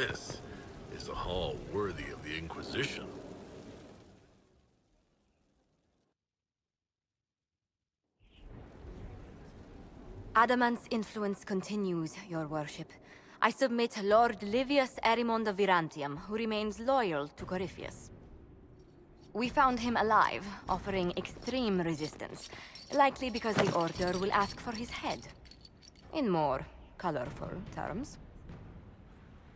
This is a hall worthy of the Inquisition. Adamant's influence continues, your worship. I submit Lord Livius Erimond of Virantium, who remains loyal to Corypheus. We found him alive, offering extreme resistance, likely because the Order will ask for his head. In more colorful terms.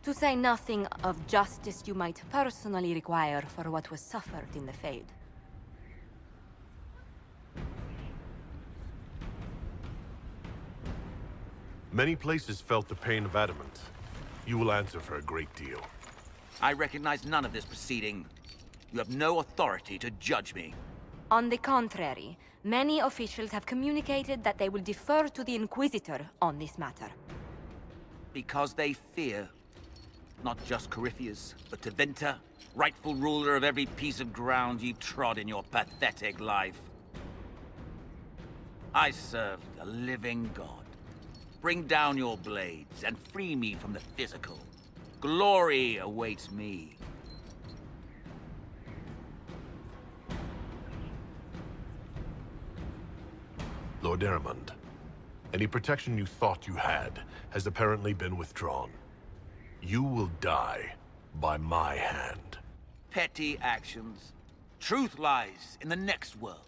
To say nothing of justice you might personally require for what was suffered in the Fade. Many places felt the pain of adamant. You will answer for a great deal. I recognize none of this proceeding. You have no authority to judge me. On the contrary, many officials have communicated that they will defer to the Inquisitor on this matter. Because they fear. Not just Corypheus, but Tevinter, rightful ruler of every piece of ground you trod in your pathetic life. I serve the living God. Bring down your blades and free me from the physical. Glory awaits me. Lord Erimond, any protection you thought you had has apparently been withdrawn. You will die by my hand. Petty actions. Truth lies in the next world.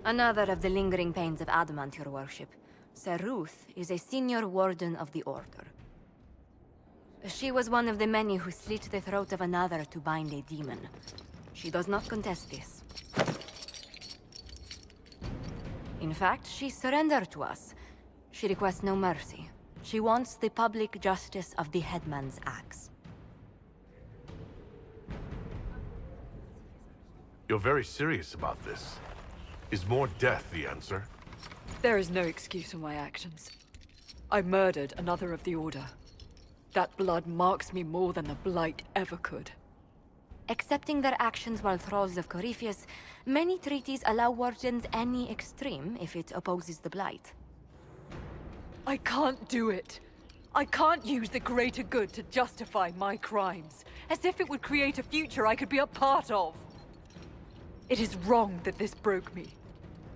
Another of the lingering pains of Adamant, your worship. Sir Ruth is a senior warden of the Order. She was one of the many who slit the throat of another to bind a demon. She does not contest this. In fact, she surrendered to us. She requests no mercy. She wants the public justice of the headman's axe. You're very serious about this. Is more death the answer? There is no excuse for my actions. I murdered another of the Order. That blood marks me more than the Blight ever could. Accepting their actions while thralls of Corypheus, many treaties allow wardens any extreme if it opposes the Blight. I can't do it. I can't use the greater good to justify my crimes, as if it would create a future I could be a part of. It is wrong that this broke me.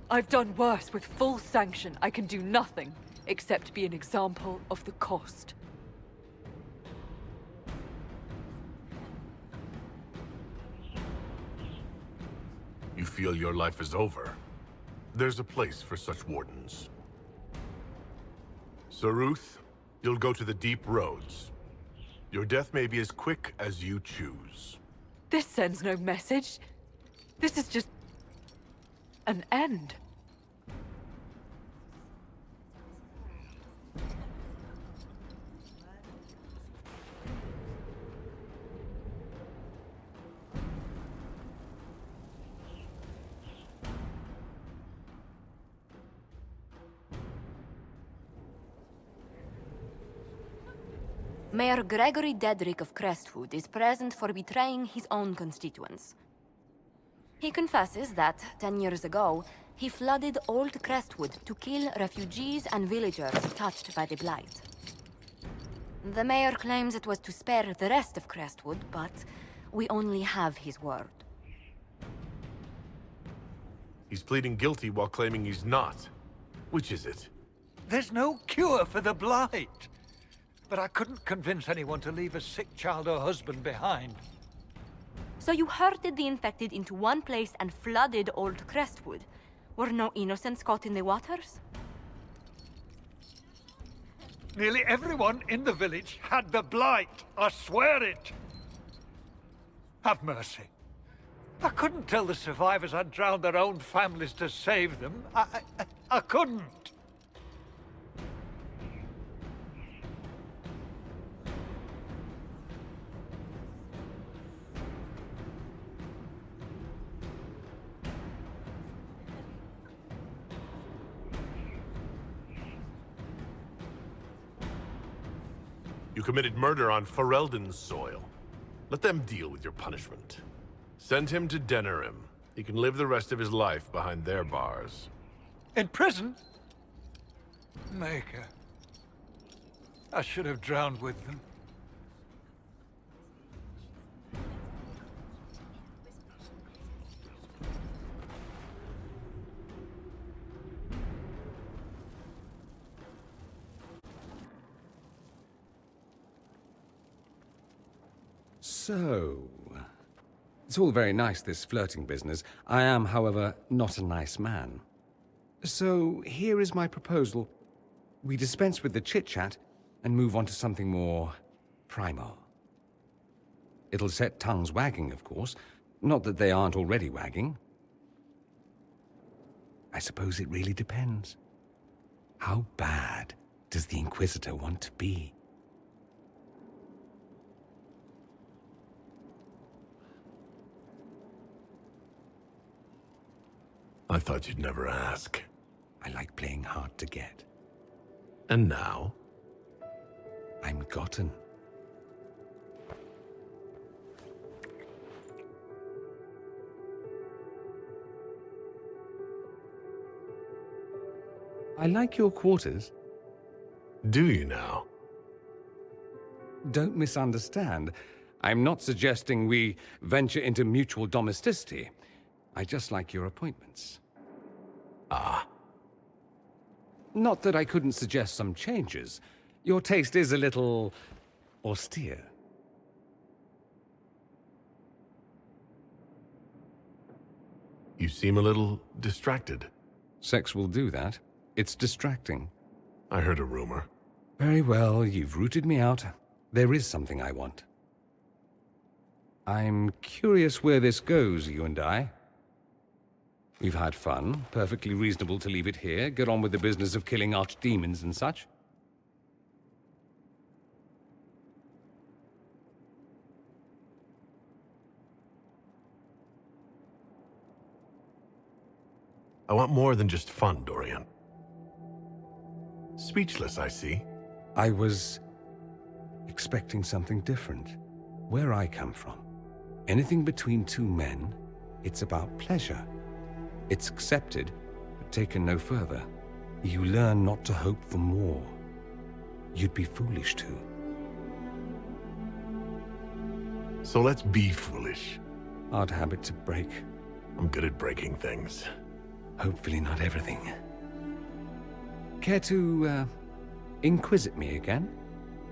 I've done worse with full sanction. I can do nothing except be an example of the cost. You feel your life is over? There's a place for such wardens. Sir Ruth, you'll go to the deep roads. Your death may be as quick as you choose. This sends no message. This is just an end. Mayor Gregory Dedrick of Crestwood is present for betraying his own constituents. He confesses that, 10 years ago, he flooded Old Crestwood to kill refugees and villagers touched by the Blight. The mayor claims it was to spare the rest of Crestwood, but we only have his word. He's pleading guilty while claiming he's not. Which is it? There's no cure for the Blight. But I couldn't convince anyone to leave a sick child or husband behind. So you herded the infected into one place and flooded Old Crestwood. Were no innocents caught in the waters? Nearly everyone in the village had the Blight. I swear it. Have mercy. I couldn't tell the survivors I'd drowned their own families to save them. I couldn't. You committed murder on Ferelden's soil. Let them deal with your punishment. Send him to Denerim. He can live the rest of his life behind their bars. In prison? Maker. I should have drowned with them. So, it's all very nice, this flirting business. I am, however, not a nice man. So, here is my proposal. We dispense with the chit-chat and move on to something more primal. It'll set tongues wagging, of course. Not that they aren't already wagging. I suppose it really depends. How bad does the Inquisitor want to be? I thought you'd never ask. I like playing hard to get. And now? I'm gotten. I like your quarters. Do you now? Don't misunderstand. I'm not suggesting we venture into mutual domesticity. I just like your appointments. Ah. Not that I couldn't suggest some changes. Your taste is a little austere. You seem a little distracted. Sex will do that. It's distracting. I heard a rumor. Very well, you've rooted me out. There is something I want. I'm curious where this goes, you and I. We've had fun. Perfectly reasonable to leave it here. Get on with the business of killing archdemons and such. I want more than just fun, Dorian. Speechless, I see. I was expecting something different. Where I come from, anything between two men, it's about pleasure. It's accepted, but taken no further. You learn not to hope for more. You'd be foolish to. So let's be foolish. Hard habit to break. I'm good at breaking things. Hopefully not everything. Care to, inquisit me again?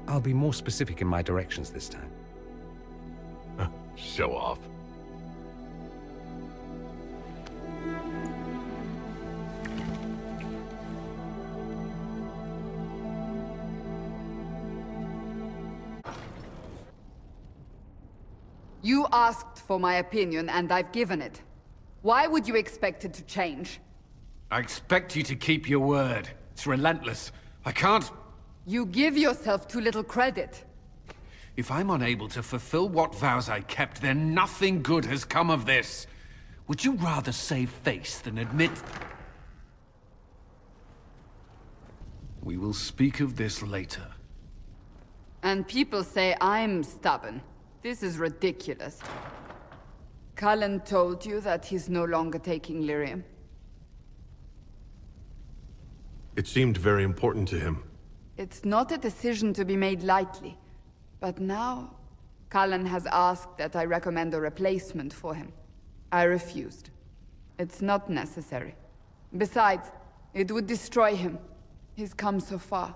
I'll be more specific in my directions this time. Show off. You asked for my opinion, and I've given it. Why would you expect it to change? I expect you to keep your word. It's relentless. I can't... You give yourself too little credit. If I'm unable to fulfill what vows I kept, then nothing good has come of this. Would you rather save face than admit... We will speak of this later. And people say I'm stubborn. This is ridiculous. Cullen told you that he's no longer taking lyrium. It seemed very important to him. It's not a decision to be made lightly. But now, Cullen has asked that I recommend a replacement for him. I refused. It's not necessary. Besides, it would destroy him. He's come so far.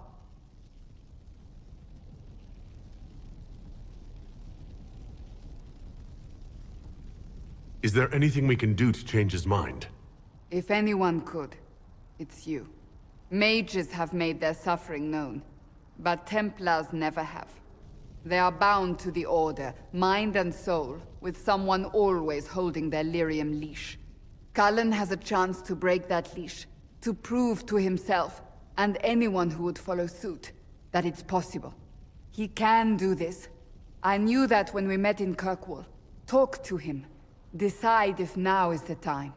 Is there anything we can do to change his mind? If anyone could, it's you. Mages have made their suffering known, but Templars never have. They are bound to the Order, mind and soul, with someone always holding their lyrium leash. Cullen has a chance to break that leash, to prove to himself, and anyone who would follow suit, that it's possible. He can do this. I knew that when we met in Kirkwall. Talk to him. Decide if now is the time.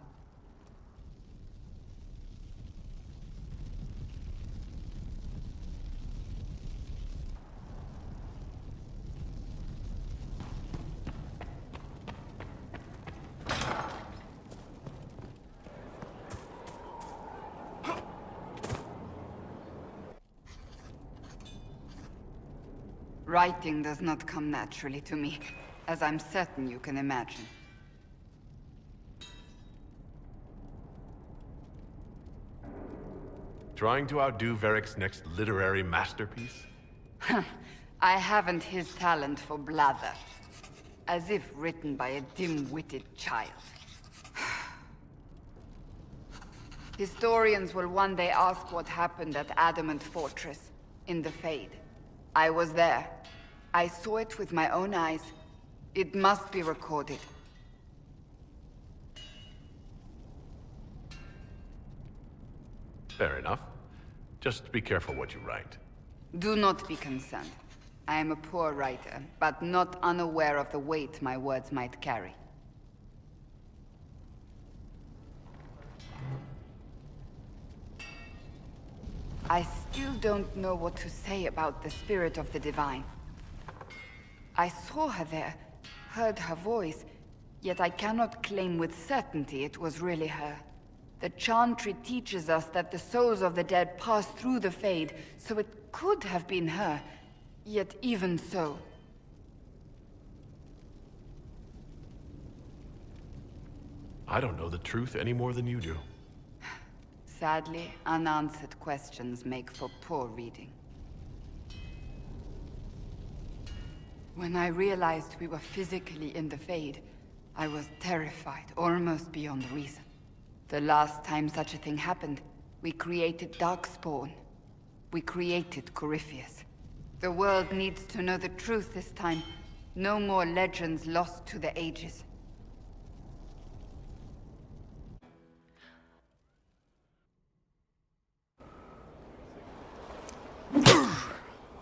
Writing does not come naturally to me, as I'm certain you can imagine. Trying to outdo Varric's next literary masterpiece? I haven't his talent for blather. As if written by a dim-witted child. Historians will one day ask what happened at Adamant Fortress, in the Fade. I was there. I saw it with my own eyes. It must be recorded. Fair enough. Just be careful what you write. Do not be concerned. I am a poor writer, but not unaware of the weight my words might carry. I still don't know what to say about the spirit of the Divine. I saw her there, heard her voice, yet I cannot claim with certainty it was really her. The Chantry teaches us that the souls of the dead pass through the Fade, so it could have been her. Yet even so... I don't know the truth any more than you do. Sadly, unanswered questions make for poor reading. When I realized we were physically in the Fade, I was terrified, almost beyond reason. The last time such a thing happened, we created Darkspawn. We created Corypheus. The world needs to know the truth this time. No more legends lost to the ages.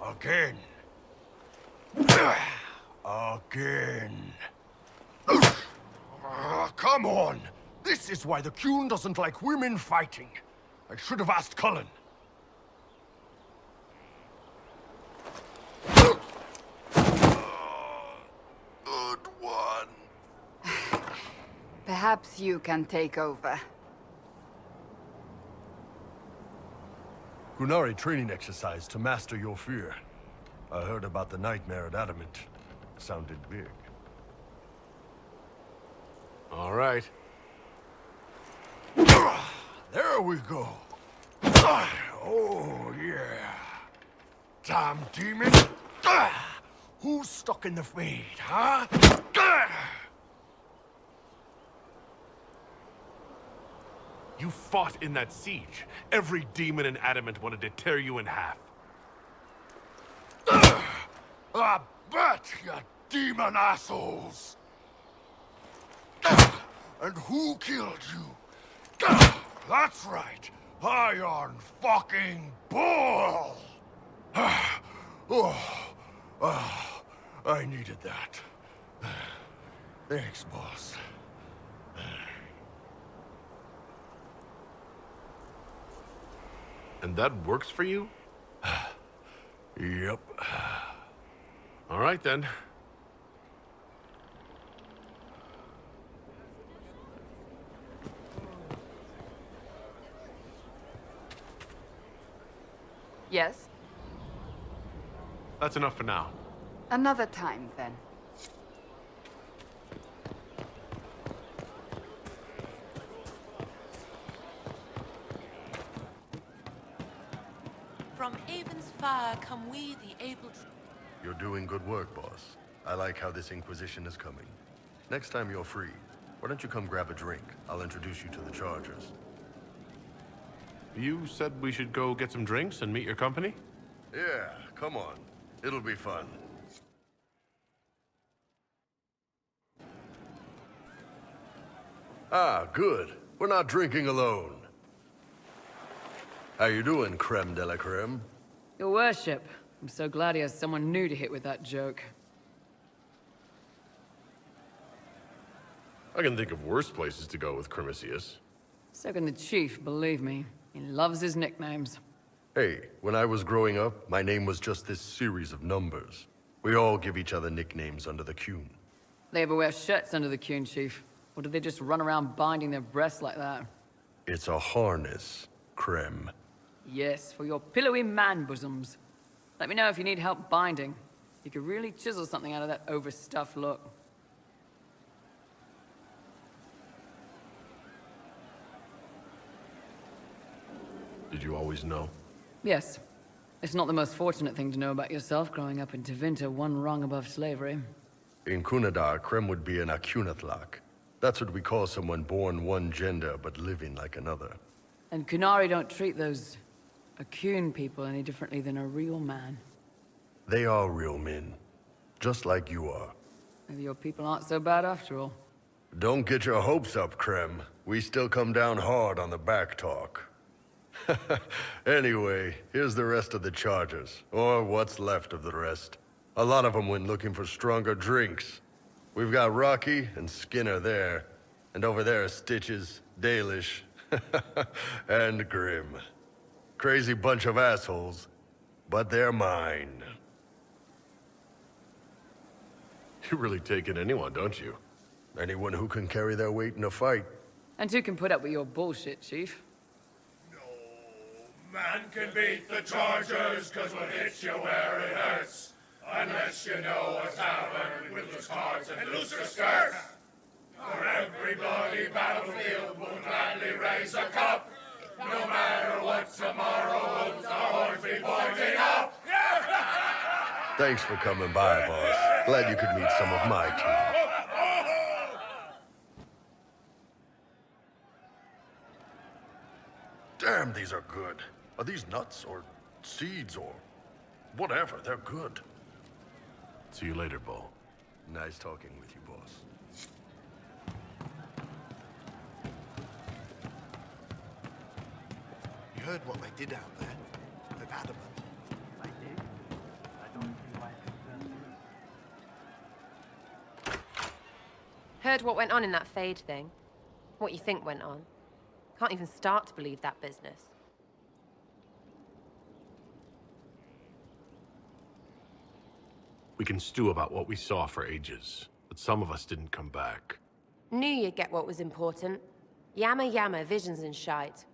Again. Again. Come on! This is why the Qun doesn't like women fighting. I should have asked Cullen. Good one. Perhaps you can take over. Qunari training exercise to master your fear. I heard about the nightmare at Adamant. Sounded big. All right. There we go. Oh, yeah. Damn demon. Who's stuck in the Fade, huh? You fought in that siege. Every demon in Adamant wanted to tear you in half. I bet, you demon assholes! And who killed you? That's right, Iron fucking Bull! I needed that. Thanks, boss. And that works for you? Yep. All right, then. Yes? That's enough for now. Another time, then. From Avon's fire come we, the able... You're doing good work, boss. I like how this Inquisition is coming. Next time you're free, why don't you come grab a drink? I'll introduce you to the Chargers. You said we should go get some drinks and meet your company? Yeah, come on. It'll be fun. Ah, good. We're not drinking alone. How you doing, creme de la creme? Your worship. I'm so glad he has someone new to hit with that joke. I can think of worse places to go with Crimicius. So can the chief, believe me. He loves his nicknames. Hey, when I was growing up, my name was just this series of numbers. We all give each other nicknames under the Qun. They ever wear shirts under the Qun, chief? Or do they just run around binding their breasts like that? It's a harness, creme. Yes, for your pillowy man bosoms. Let me know if you need help binding. You could really chisel something out of that overstuffed look. Did you always know? Yes. It's not the most fortunate thing to know about yourself growing up in Tevinter, one rung above slavery. In Kunadar, creme would be an Akunathlak. That's what we call someone born one gender but living like another. And Kunari don't treat those Akun people any differently than a real man. They are real men, just like you are. Maybe your people aren't so bad after all. Don't get your hopes up, creme. We still come down hard on the back talk. Anyway, here's the rest of the chargers, or what's left of the rest. A lot of them went looking for stronger drinks. We've got Rocky and Skinner there, and over there are Stitches, Dalish, and Grim. Crazy bunch of assholes, but they're mine. You really take in anyone, don't you? Anyone who can carry their weight in a fight. And who can put up with your bullshit, chief? Man can beat the Chargers, cause we'll hit you where it hurts. Unless you know a tavern with loose cards and looser skirts. For every bloody battlefield will gladly raise a cup. No matter what tomorrow holds, our horns be pointing up. Thanks for coming by, boss. Glad you could meet some of my team. Damn, these are good. Are these nuts or seeds or whatever? They're good. See you later, Bull. Nice talking with you, boss. You heard what they did out there? With Adamant. I did. I don't see why it concerns you. Heard what went on in that Fade thing? What you think went on? Can't even start to believe that business. We can stew about what we saw for ages, but some of us didn't come back. Knew you'd get what was important. Yammer yammer, visions and shite.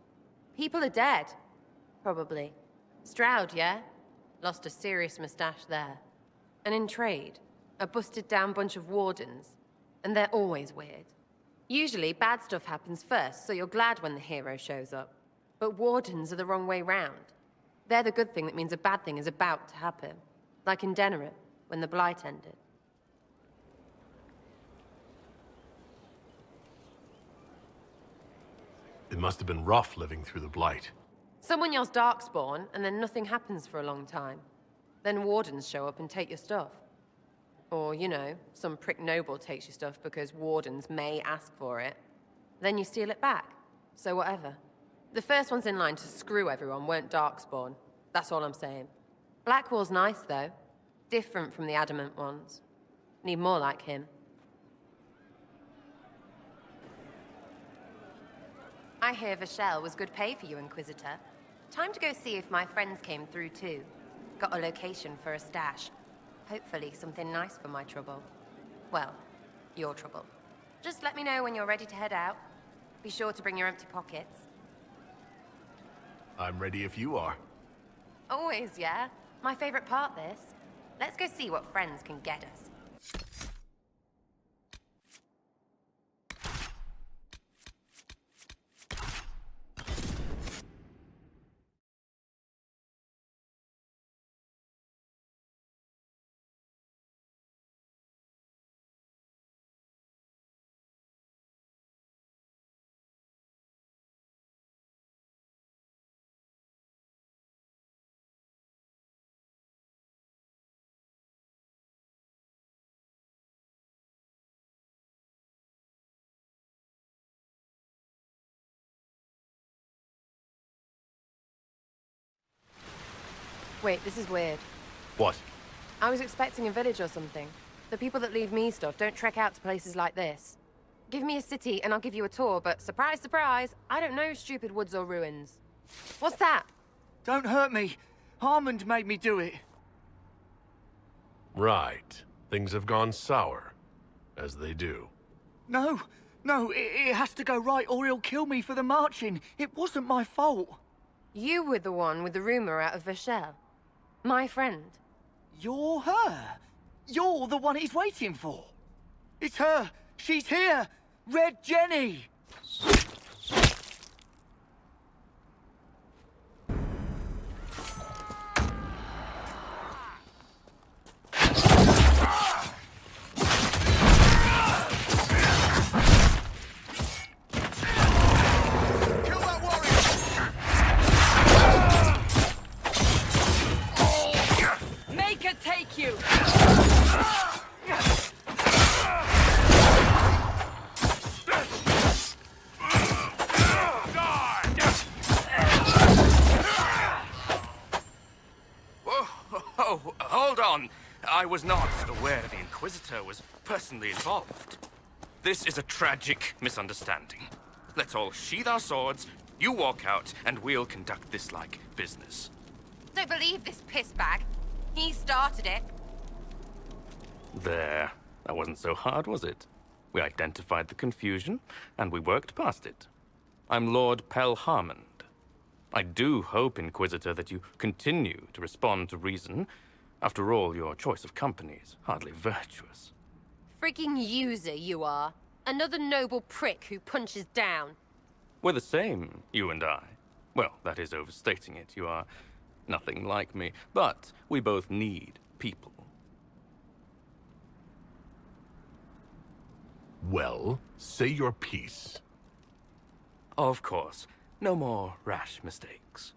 People are dead. Probably. Stroud, yeah? Lost a serious moustache there. And in trade, a busted down bunch of wardens. And they're always weird. Usually, bad stuff happens first, so you're glad when the hero shows up. But wardens are the wrong way round. They're the good thing that means a bad thing is about to happen. Like in Denerim, when the Blight ended. It must have been rough living through the Blight. Someone yells Darkspawn, and then nothing happens for a long time. Then wardens show up and take your stuff. Or, you know, some prick noble takes your stuff because wardens may ask for it. Then you steal it back. So whatever. The first ones in line to screw everyone weren't Darkspawn. That's all I'm saying. Blackwall's nice, though. Different from the Adamant ones. Need more like him. I hear Vashel was good pay for you, Inquisitor. Time to go see if my friends came through too. Got a location for a stash. Hopefully something nice for my trouble. Well, your trouble. Just let me know when you're ready to head out. Be sure to bring your empty pockets. I'm ready if you are. Always, yeah? My favorite part, this. Let's go see what friends can get us. Wait, this is weird. What? I was expecting a village or something. The people that leave me stuff don't trek out to places like this. Give me a city and I'll give you a tour, but surprise, surprise, I don't know stupid woods or ruins. What's that? Don't hurt me. Harmond made me do it. Right. Things have gone sour. As they do. No, it has to go right or he'll kill me for the marching. It wasn't my fault. You were the one with the rumor out of Vashel. My friend. You're her. You're the one he's waiting for. It's her. She's here. Red Jenny. Make her take you! Oh, hold on. I was not aware the Inquisitor was personally involved. This is a tragic misunderstanding. Let's all sheath our swords, you walk out, and we'll conduct this like business. Don't believe this pissbag. He started it. There. That wasn't so hard, was it? We identified the confusion, and we worked past it. I'm Lord Pel Harmond. I do hope, Inquisitor, that you continue to respond to reason. After all, your choice of company is hardly virtuous. Freaking user, you are. Another noble prick who punches down. We're the same, you and I. Well, that is overstating it. You are nothing like me. But we both need people. Well, say your piece. Of course. No more rash mistakes.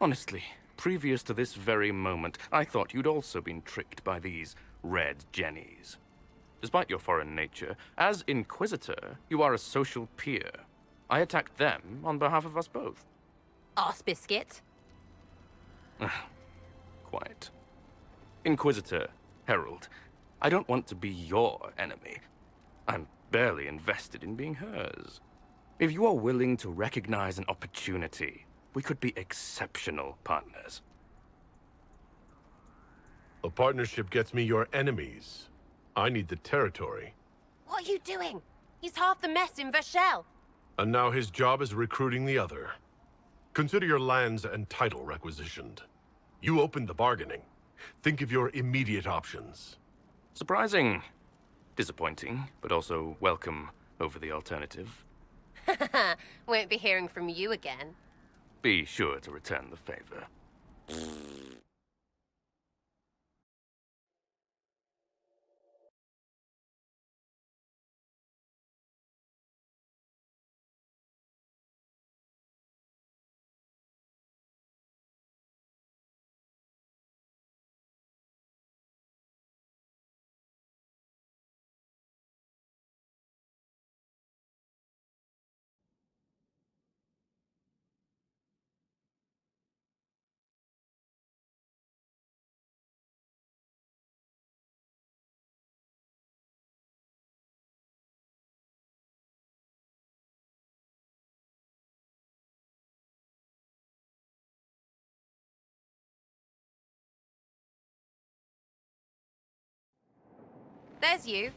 Honestly, previous to this very moment, I thought you'd also been tricked by these red jennies. Despite your foreign nature, as Inquisitor, you are a social peer. I attacked them on behalf of us both. Arse biscuit. Quite. Inquisitor, Herald, I don't want to be your enemy. I'm barely invested in being hers. If you are willing to recognize an opportunity, we could be exceptional partners. A partnership gets me your enemies. I need the territory. What are you doing? He's half the mess in Vashel. And now his job is recruiting the other. Consider your lands and title requisitioned. You opened the bargaining. Think of your immediate options. Surprising. Disappointing, but also welcome over the alternative. Won't be hearing from you again. Be sure to return the favor. There's you.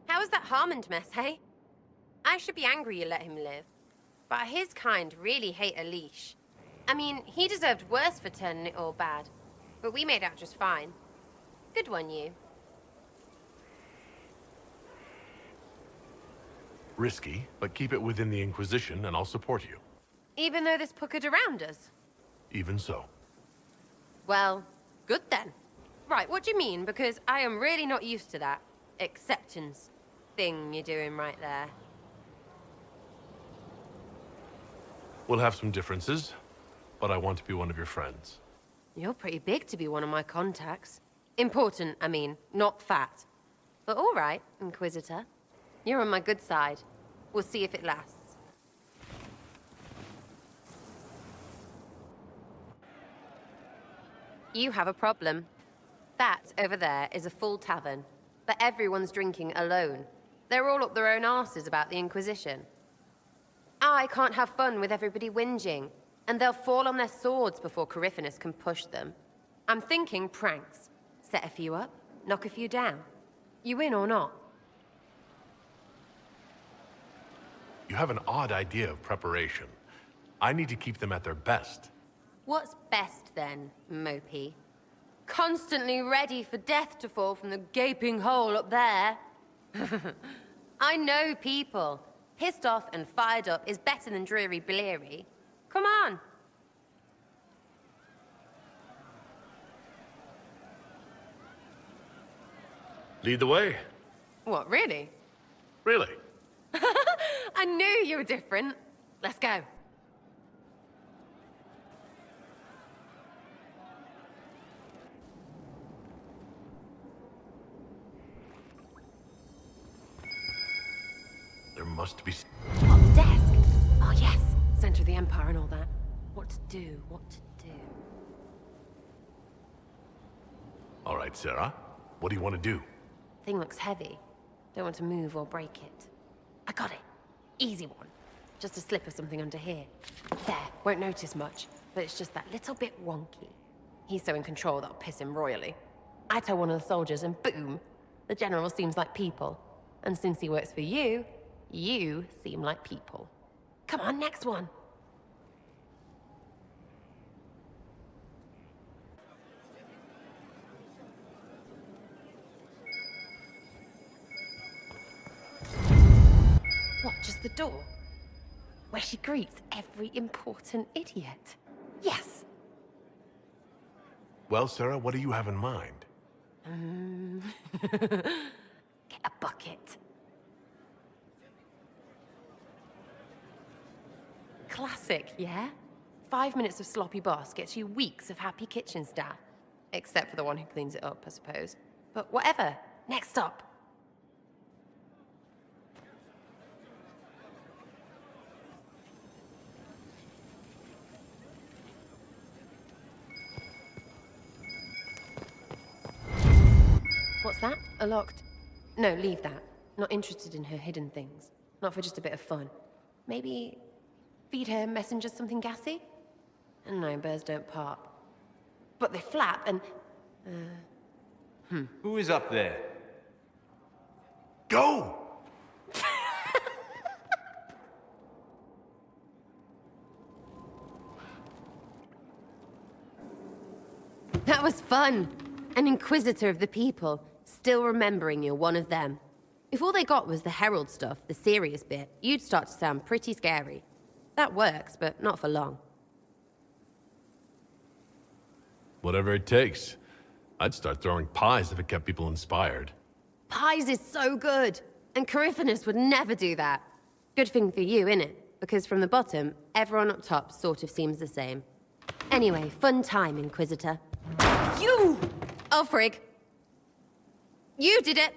How was that Harmond mess, hey? I should be angry you let him live. But his kind really hate a leash. I mean, he deserved worse for turning it all bad. But we made out just fine. Good one, you. Risky, but keep it within the Inquisition and I'll support you. Even though this puckered around us? Even so. Well, good then. Right, what do you mean? Because I am really not used to that acceptance thing you're doing right there. We'll have some differences, but I want to be one of your friends. You're pretty big to be one of my contacts. Important, I mean, not fat. But all right, Inquisitor. You're on my good side. We'll see if it lasts. You have a problem. That over there is a full tavern, but everyone's drinking alone. They're all up their own arses about the Inquisition. I can't have fun with everybody whinging, and they'll fall on their swords before Corypheus can push them. I'm thinking pranks. Set a few up, knock a few down. You in or not? You have an odd idea of preparation. I need to keep them at their best. What's best then, Mopey? Constantly ready for death to fall from the gaping hole up there. I know people. Pissed off and fired up is better than dreary bleary. Come on. Lead the way. What, really? Really? I knew you were different. Let's go. There must be... What, the desk? Oh, yes. Center of the Empire and all that. What to do, what to do. All right, Sarah. What do you want to do? Thing looks heavy. Don't want to move or break it. I got it. Easy one. Just a slip of something under here. There, won't notice much, but it's just that little bit wonky. He's so in control that'll piss him royally. I tell one of the soldiers and boom, the general seems like people. And since he works for you, you seem like people. Come on, next one. What, just the door? Where she greets every important idiot. Yes! Well, Sarah, what do you have in mind? Get a bucket. Classic, yeah? 5 minutes of sloppy boss gets you weeks of happy kitchen staff. Except for the one who cleans it up, I suppose. But whatever. Next up. What's that? A locked... No, leave that. Not interested in her hidden things. Not for just a bit of fun. Maybe... feed her messengers something gassy? No, birds don't pop. But they flap and... Who is up there? Go! That was fun. An inquisitor of the people, still remembering you're one of them. If all they got was the herald stuff, the serious bit, you'd start to sound pretty scary. That works, but not for long. Whatever it takes. I'd start throwing pies if it kept people inspired. Pies is so good! And Corypheus would never do that. Good thing for you, innit? Because from the bottom, everyone up top sort of seems the same. Anyway, fun time, Inquisitor. You! Oh, frig. You did it!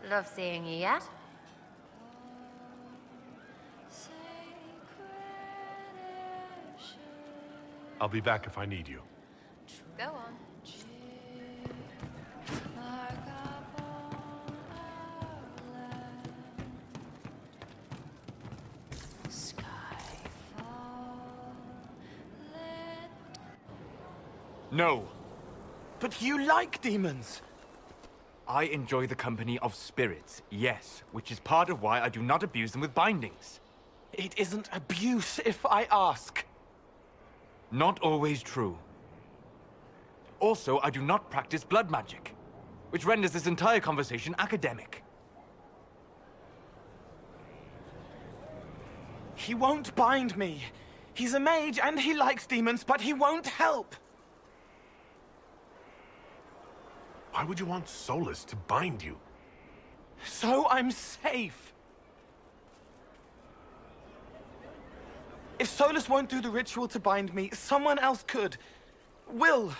Love seeing you, yeah? I'll be back if I need you. Go on. No. But you like demons! I enjoy the company of spirits, yes, which is part of why I do not abuse them with bindings. It isn't abuse if I ask. Not always true. Also, I do not practice blood magic, which renders this entire conversation academic. He won't bind me. He's a mage and he likes demons, but he won't help. Why would you want Solus to bind you? So I'm safe. If Solus won't do the ritual to bind me, someone else could. Will.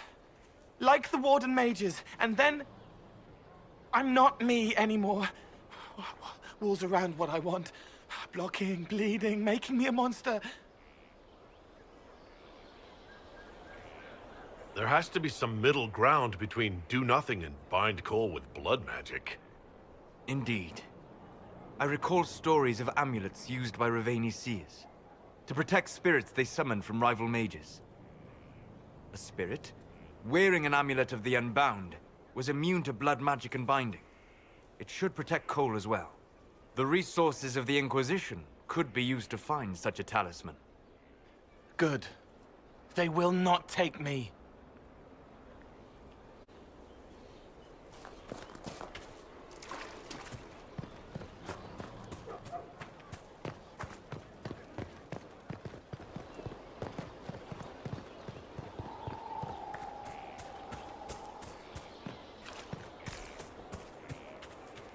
Like the Warden mages, and then... I'm not me anymore. Walls around what I want. Blocking, bleeding, making me a monster. There has to be some middle ground between do nothing and bind Cole with blood magic. Indeed. I recall stories of amulets used by Raveni seers to protect spirits they summoned from rival mages. A spirit, wearing an amulet of the Unbound, was immune to blood magic and binding. It should protect Cole as well. The resources of the Inquisition could be used to find such a talisman. Good. They will not take me.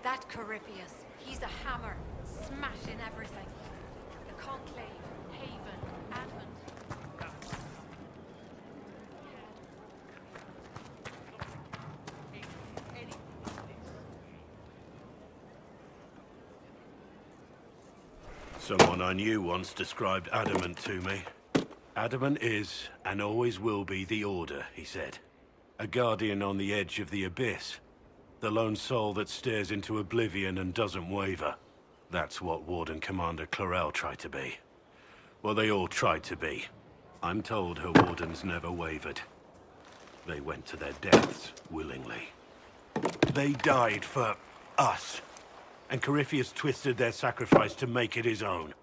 That Corypheus, he's a hammer, smashing everything. The Conclave, Haven, Advent. Someone I knew once described Adamant to me. Adamant is, and always will be, the Order, he said. A guardian on the edge of the abyss. The lone soul that stares into oblivion and doesn't waver. That's what Warden Commander Clarel tried to be. Well, they all tried to be. I'm told her wardens never wavered. They went to their deaths willingly. They died for us. And Corypheus twisted their sacrifice to make it his own.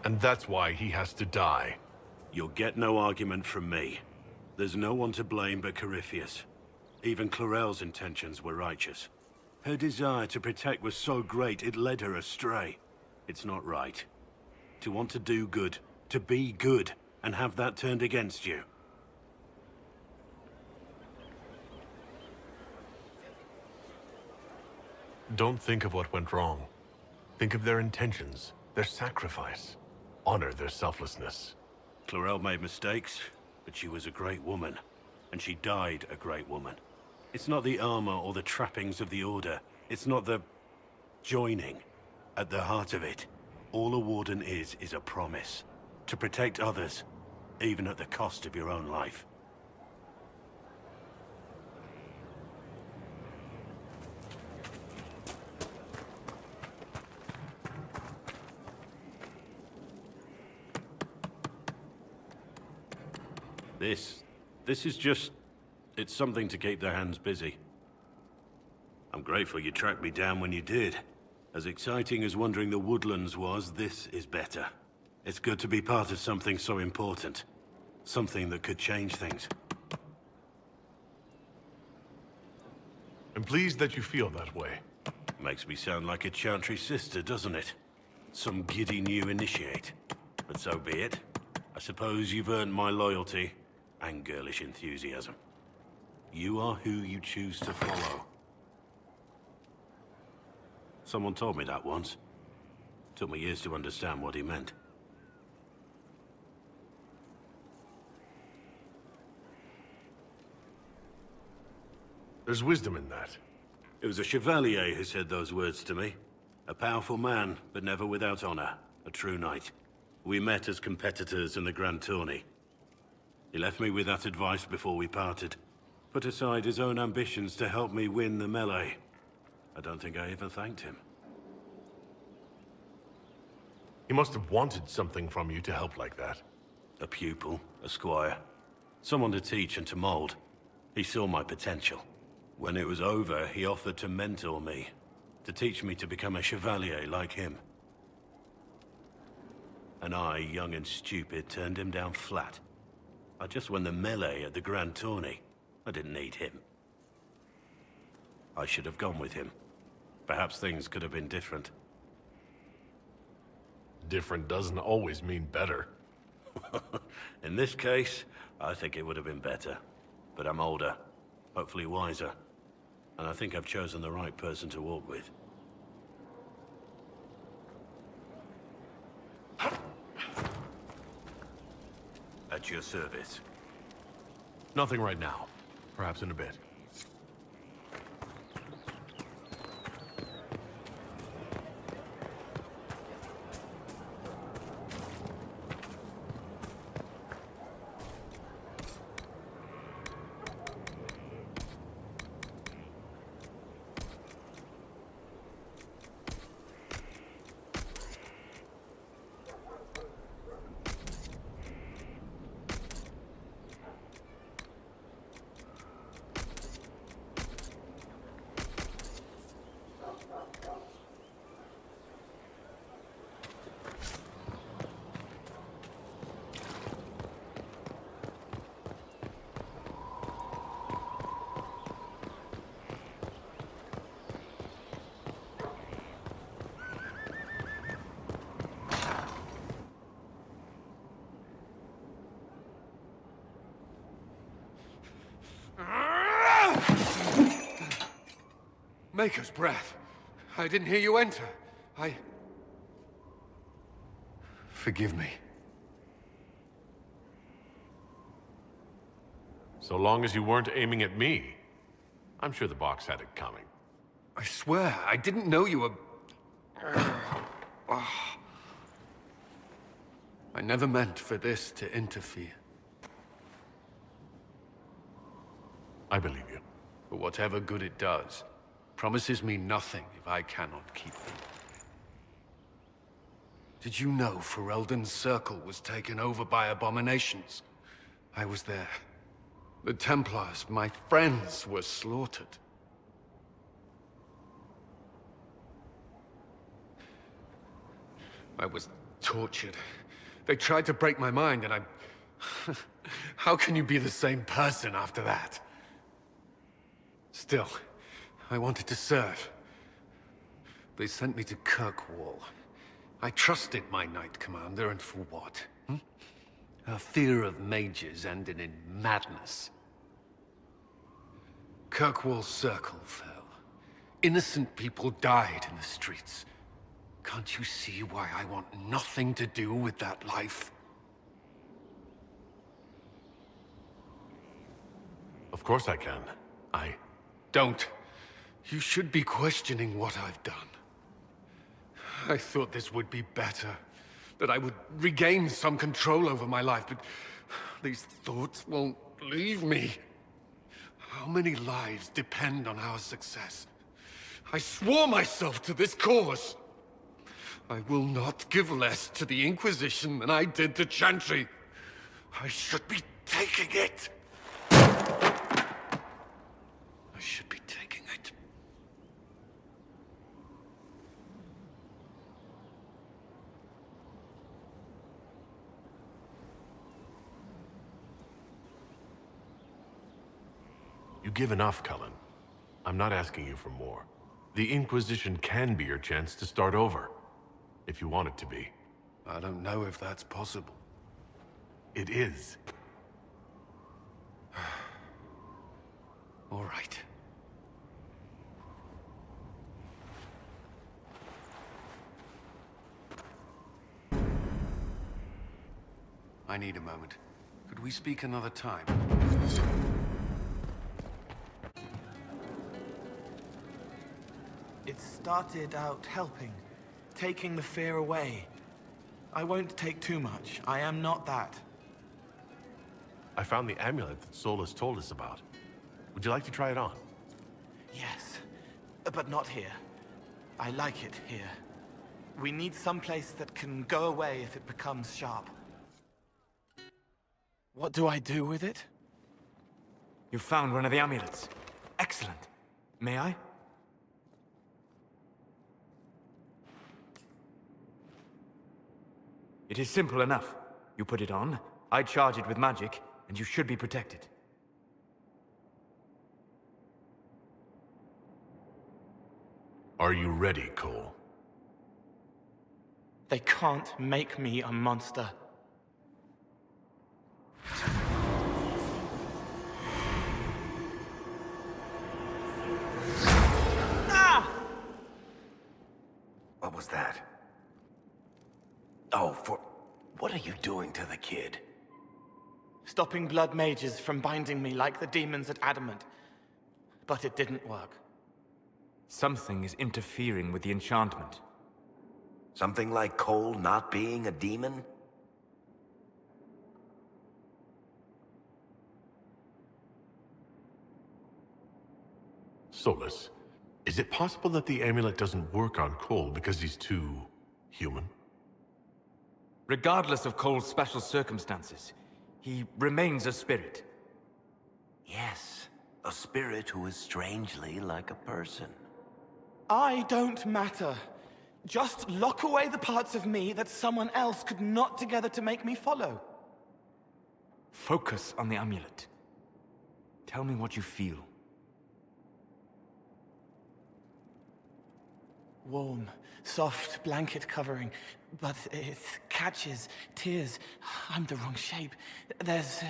And that's why he has to die. You'll get no argument from me. There's no one to blame but Corypheus. Even Clarel's intentions were righteous. Her desire to protect was so great it led her astray. It's not right. To want to do good, to be good, and have that turned against you. Don't think of what went wrong. Think of their intentions, their sacrifice. Honor their selflessness. Clarel made mistakes, but she was a great woman. And she died a great woman. It's not the armor or the trappings of the Order. It's not the... joining. At the heart of it, all a Warden is a promise. To protect others, even at the cost of your own life. This is just... it's something to keep their hands busy. I'm grateful you tracked me down when you did. As exciting as wandering the woodlands was, this is better. It's good to be part of something so important. Something that could change things. I'm pleased that you feel that way. Makes me sound like a Chantry sister, doesn't it? Some giddy new initiate. But so be it. I suppose you've earned my loyalty and girlish enthusiasm. You are who you choose to follow. Someone told me that once. Took me years to understand what he meant. There's wisdom in that. It was a chevalier who said those words to me. A powerful man, but never without honor. A true knight. We met as competitors in the Grand Tourney. He left me with that advice before we parted. Put aside his own ambitions to help me win the melee. I don't think I ever thanked him. He must have wanted something from you to help like that. A pupil, a squire. Someone to teach and to mold. He saw my potential. When it was over, he offered to mentor me. To teach me to become a chevalier like him. And I, young and stupid, turned him down flat. I just won the melee at the Grand Tourney. I didn't need him. I should have gone with him. Perhaps things could have been different. Different doesn't always mean better. In this case, I think it would have been better. But I'm older. Hopefully wiser. And I think I've chosen the right person to walk with. At your service. Nothing right now. Perhaps in a bit. Maker's breath. I didn't hear you enter. Forgive me. So long as you weren't aiming at me, I'm sure the box had it coming. I swear, I didn't know you were... I never meant for this to interfere. I believe you. But whatever good it does, promises me nothing if I cannot keep them. Did you know Ferelden's circle was taken over by abominations? I was there. The Templars, my friends, were slaughtered. I was tortured. They tried to break my mind, and I... How can you be the same person after that? Still, I wanted to serve. They sent me to Kirkwall. I trusted my Knight Commander, and for what? Her fear of mages ended in madness. Kirkwall's circle fell. Innocent people died in the streets. Can't you see why I want nothing to do with that life? Of course I can. Don't. You should be questioning what I've done. I thought this would be better. That I would regain some control over my life, but these thoughts won't leave me. How many lives depend on our success? I swore myself to this cause. I will not give less to the Inquisition than I did to Chantry. I should be taking it. I should be taking it. You give enough, Cullen. I'm not asking you for more. The Inquisition can be your chance to start over. If you want it to be. I don't know if that's possible. It is. All right. I need a moment. Could we speak another time? It started out helping, taking the fear away. I won't take too much. I am not that. I found the amulet that Solus told us about. Would you like to try it on? Yes, but not here. I like it here. We need someplace that can go away if it becomes sharp. What do I do with it? You found one of the amulets. Excellent. May I? It is simple enough. You put it on, I charge it with magic, and you should be protected. Are you ready, Cole? They can't make me a monster. What was that? Oh, what are you doing to the kid? Stopping blood mages from binding me like the demons at Adamant. But it didn't work. Something is interfering with the enchantment. Something like Cole not being a demon? Solus, is it possible that the amulet doesn't work on Cole because he's too human? Regardless of Cole's special circumstances, he remains a spirit. Yes, a spirit who is strangely like a person. I don't matter. Just lock away the parts of me that someone else could knot together to make me follow. Focus on the amulet. Tell me what you feel. Warm, soft blanket covering, but it catches tears. I'm the wrong shape. There's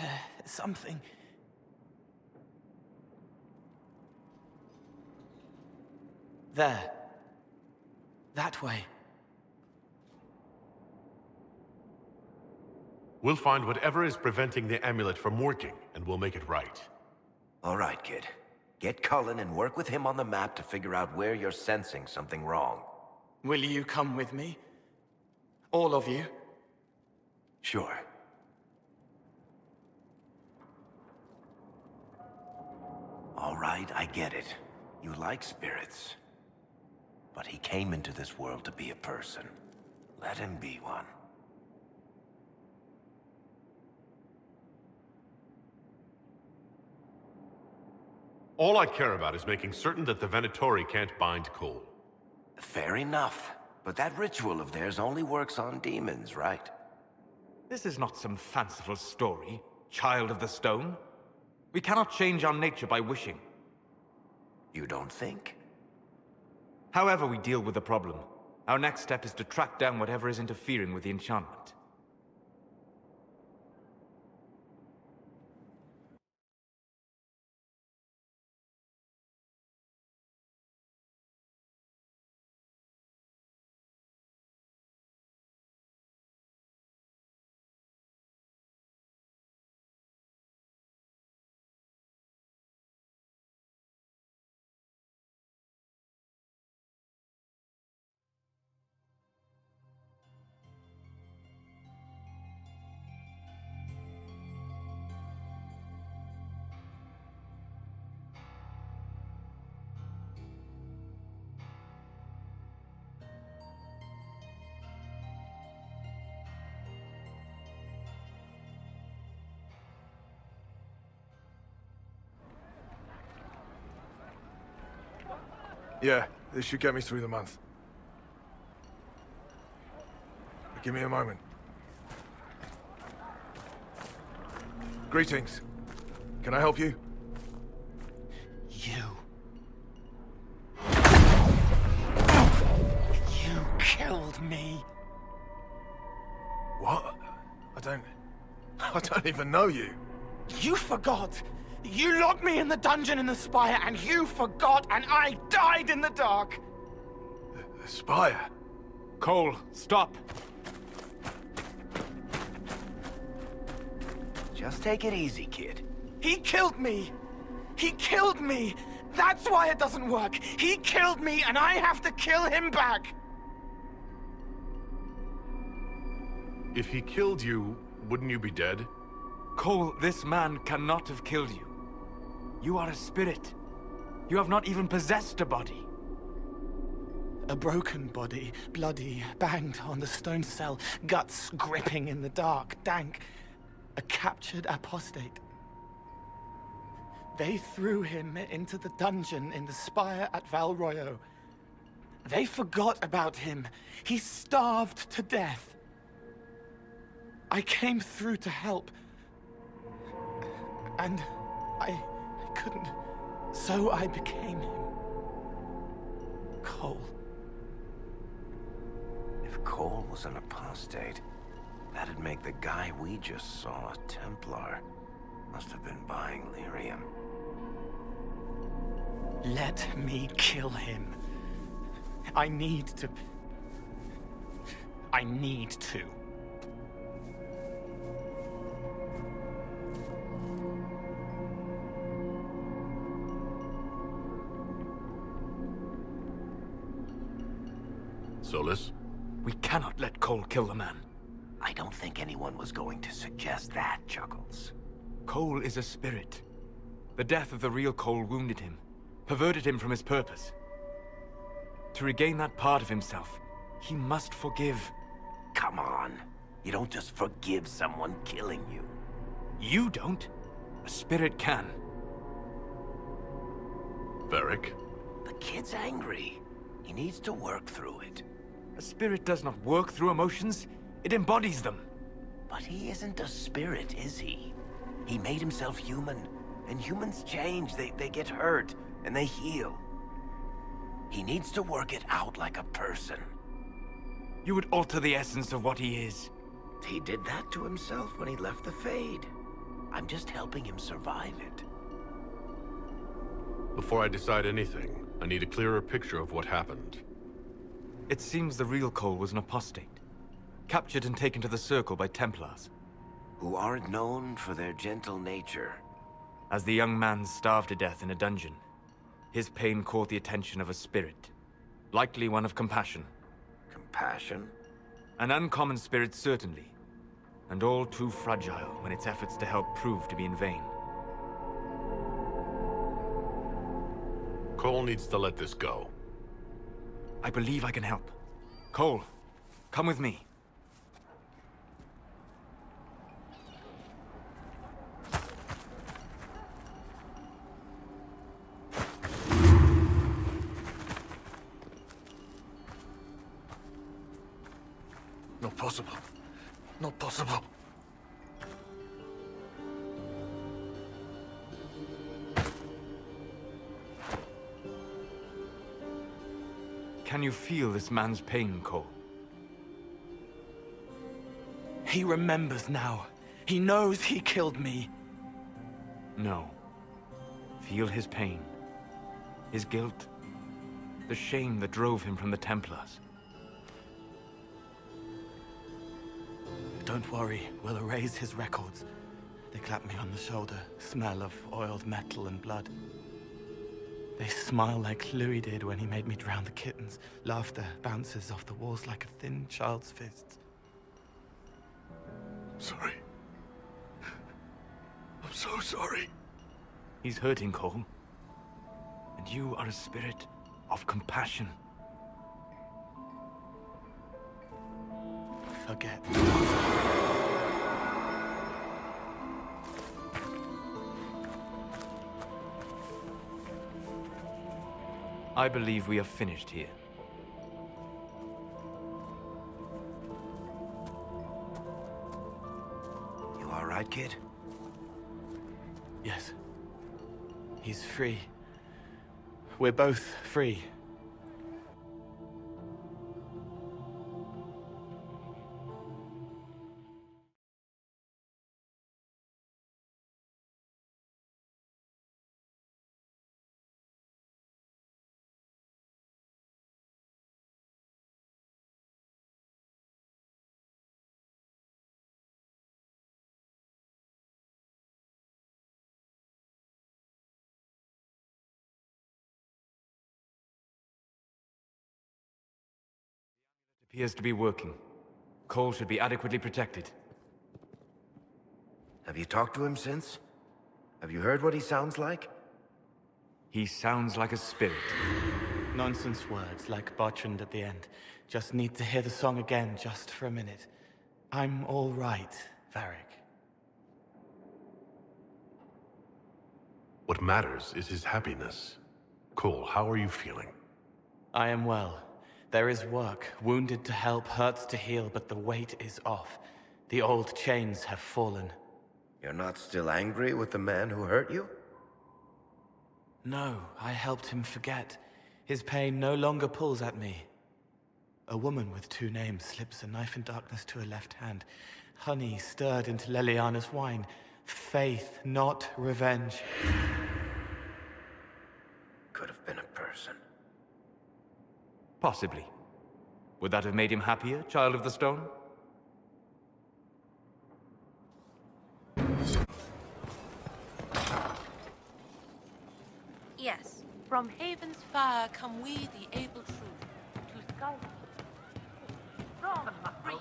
something. There. That way. We'll find whatever is preventing the amulet from working, and we'll make it right. All right, kid. Get Cullen and work with him on the map to figure out where you're sensing something wrong. Will you come with me? All of you? Sure. All right, I get it. You like spirits. But he came into this world to be a person. Let him be one. All I care about is making certain that the Venatori can't bind Cole. Fair enough. But that ritual of theirs only works on demons, right? This is not some fanciful story, child of the stone. We cannot change our nature by wishing. You don't think? However we deal with the problem, our next step is to track down whatever is interfering with the enchantment. Yeah, this should get me through the month. Give me a moment. Greetings. Can I help you? You killed me. What? I don't even know you. You forgot. You locked me in the dungeon in the Spire, and you forgot, and I died in the dark. The Spire? Cole, stop. Just take it easy, kid. He killed me. He killed me. That's why it doesn't work. He killed me, and I have to kill him back. If he killed you, wouldn't you be dead? Cole, this man cannot have killed you. You are a spirit. You have not even possessed a body. A broken body, bloody, banged on the stone cell, guts gripping in the dark, dank. A captured apostate. They threw him into the dungeon in the Spire at Val Royo. They forgot about him. He starved to death. I came through to help. And I couldn't. So I became him. Cole. If Cole was an apostate, that'd make the guy we just saw a Templar. Must have been buying lyrium. Let me kill him. I need to I need to. Solus? We cannot let Cole kill the man. I don't think anyone was going to suggest that, Chuckles. Cole is a spirit. The death of the real Cole wounded him, perverted him from his purpose. To regain that part of himself, he must forgive. Come on. You don't just forgive someone killing you. You don't. A spirit can. Varric? The kid's angry. He needs to work through it. A spirit does not work through emotions. It embodies them. But he isn't a spirit, is he? He made himself human. And humans change. They get hurt. And they heal. He needs to work it out like a person. You would alter the essence of what he is. He did that to himself when he left the Fade. I'm just helping him survive it. Before I decide anything, I need a clearer picture of what happened. It seems the real Cole was an apostate. Captured and taken to the Circle by Templars. Who aren't known for their gentle nature. As the young man starved to death in a dungeon, his pain caught the attention of a spirit. Likely one of compassion. Compassion? An uncommon spirit, certainly. And all too fragile when its efforts to help prove to be in vain. Cole needs to let this go. I believe I can help. Cole, come with me. Not possible. Not possible. Can you feel this man's pain, Cole? He remembers now. He knows he killed me. No. Feel his pain. His guilt. The shame that drove him from the Templars. Don't worry, we'll erase his records. They clap me on the shoulder, smell of oiled metal and blood. They smile like Louis did when he made me drown the kittens. Laughter bounces off the walls like a thin child's fists. Sorry. I'm so sorry. He's hurting, Cole. And you are a spirit of compassion. Forget. I believe we are finished here. You all right, kid? Yes. He's free. We're both free. Appears to be working. Cole should be adequately protected. Have you talked to him since? Have you heard what he sounds like? He sounds like a spirit. Nonsense words like Bertrand at the end. Just need to hear the song again just for a minute. I'm all right, Varric. What matters is his happiness. Cole, how are you feeling? I am well. There is work. Wounded to help, hurts to heal, but the weight is off. The old chains have fallen. You're not still angry with the man who hurt you? No, I helped him forget. His pain no longer pulls at me. A woman with two names slips a knife in darkness to her left hand. Honey stirred into Leliana's wine. Faith, not revenge. Could have been a person. Possibly. Would that have made him happier, Child of the Stone? Yes. From Haven's fire come we, the able true, to sky. Strong, free,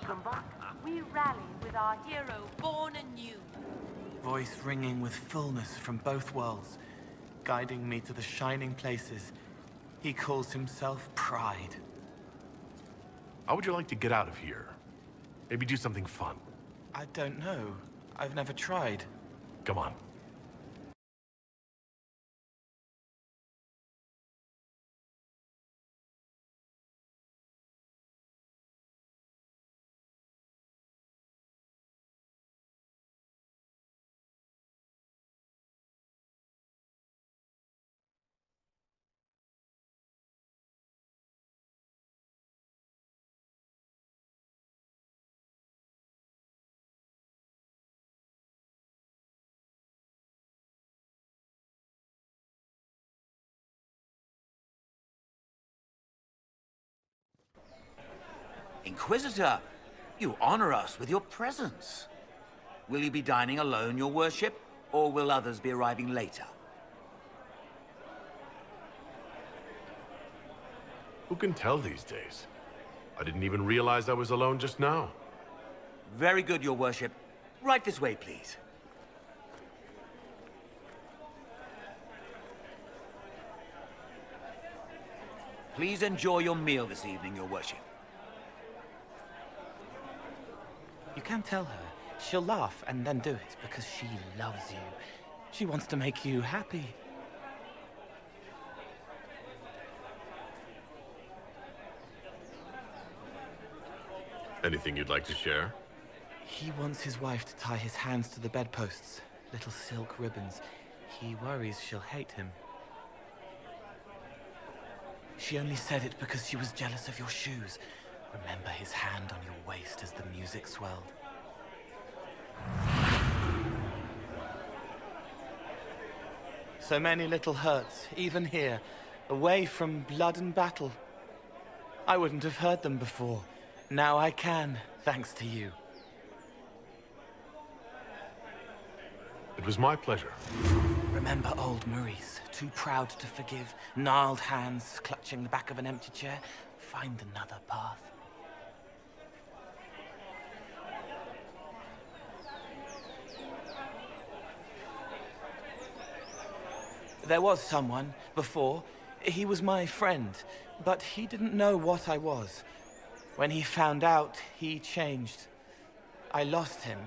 we rally with our hero born anew. Voice ringing with fullness from both worlds, guiding me to the shining places. He calls himself Pride. How would you like to get out of here? Maybe do something fun. I don't know. I've never tried. Come on. Inquisitor, you honor us with your presence. Will you be dining alone, your worship, or will others be arriving later? Who can tell these days? I didn't even realize I was alone just now. Very good, your worship. Right this way, please. Please enjoy your meal this evening, your worship. You can tell her. She'll laugh and then do it because she loves you. She wants to make you happy. Anything you'd like to share? He wants his wife to tie his hands to the bedposts, little silk ribbons. He worries she'll hate him. She only said it because she was jealous of your shoes. Remember his hand on your waist as the music swelled. So many little hurts, even here, away from blood and battle. I wouldn't have heard them before. Now I can, thanks to you. It was my pleasure. Remember old Maurice, too proud to forgive, gnarled hands clutching the back of an empty chair? Find another path. There was someone, before. He was my friend, but he didn't know what I was. When he found out, he changed. I lost him.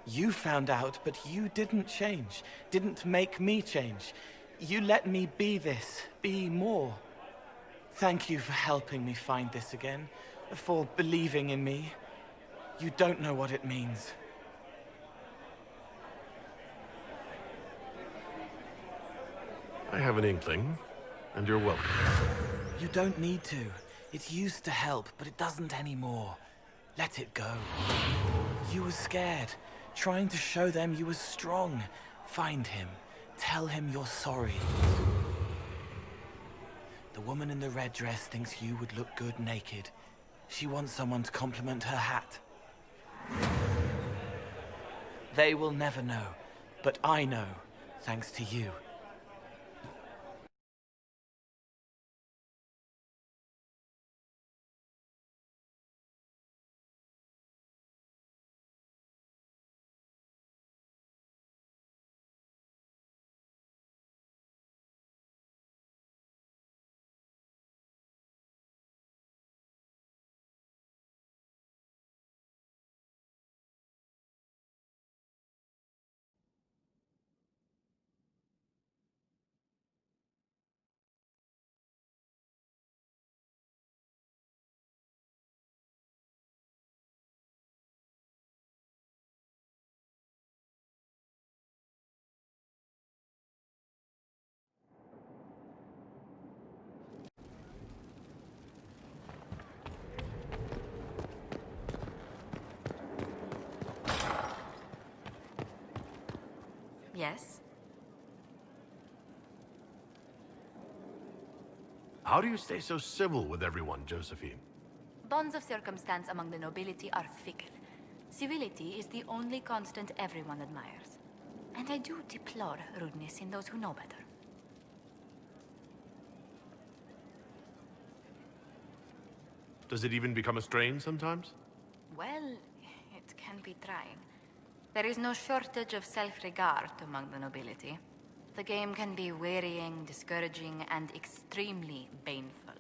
You found out, but you didn't change. Didn't make me change. You let me be this, be more. Thank you for helping me find this again, for believing in me. You don't know what it means. I have an inkling, and you're welcome. You don't need to. It used to help, but it doesn't anymore. Let it go. You were scared, trying to show them you were strong. Find him. Tell him you're sorry. The woman in the red dress thinks you would look good naked. She wants someone to compliment her hat. They will never know, but I know, thanks to you. Yes? How do you stay so civil with everyone, Josephine? Bonds of circumstance among the nobility are fickle. Civility is the only constant everyone admires. And I do deplore rudeness in those who know better. Does it even become a strain sometimes? Well, it can be trying. There is no shortage of self-regard among the nobility. The game can be wearying, discouraging, and extremely baneful.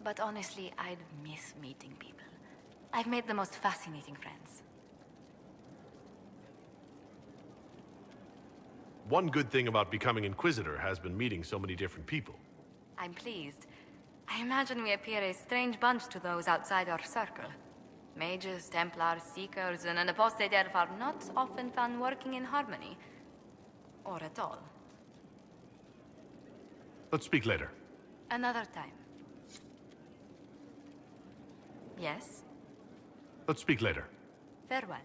But honestly, I'd miss meeting people. I've made the most fascinating friends. One good thing about becoming Inquisitor has been meeting so many different people. I'm pleased. I imagine we appear a strange bunch to those outside our circle. Mages, Templars, Seekers, and an apostate elf are not often found working in harmony. Or at all. Let's speak later. Another time. Yes? Let's speak later. Farewell.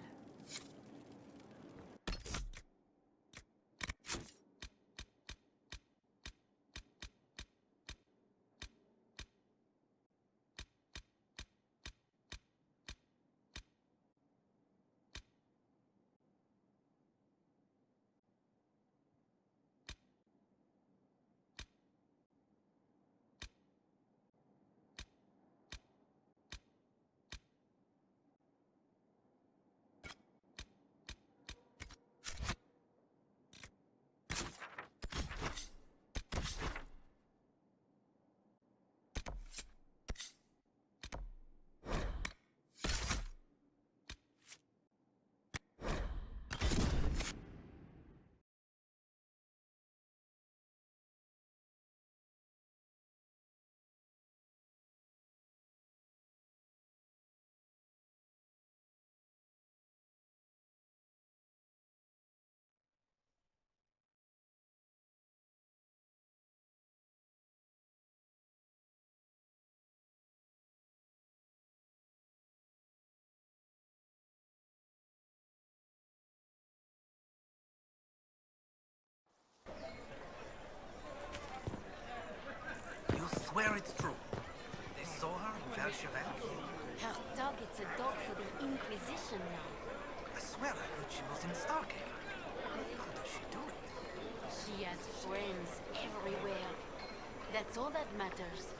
You swear it's true? They saw her in Valchevel? Her target's a dog for the Inquisition now. I swear I heard she was in Starkhaven. How does she do it? She has friends everywhere. That's all that matters.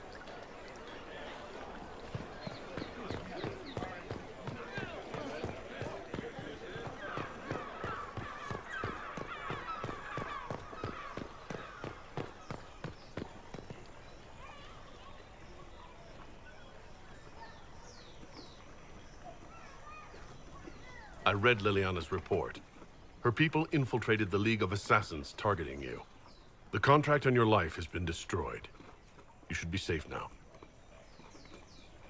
I read Liliana's report. Her people infiltrated the League of Assassins targeting you. The contract on your life has been destroyed. You should be safe now.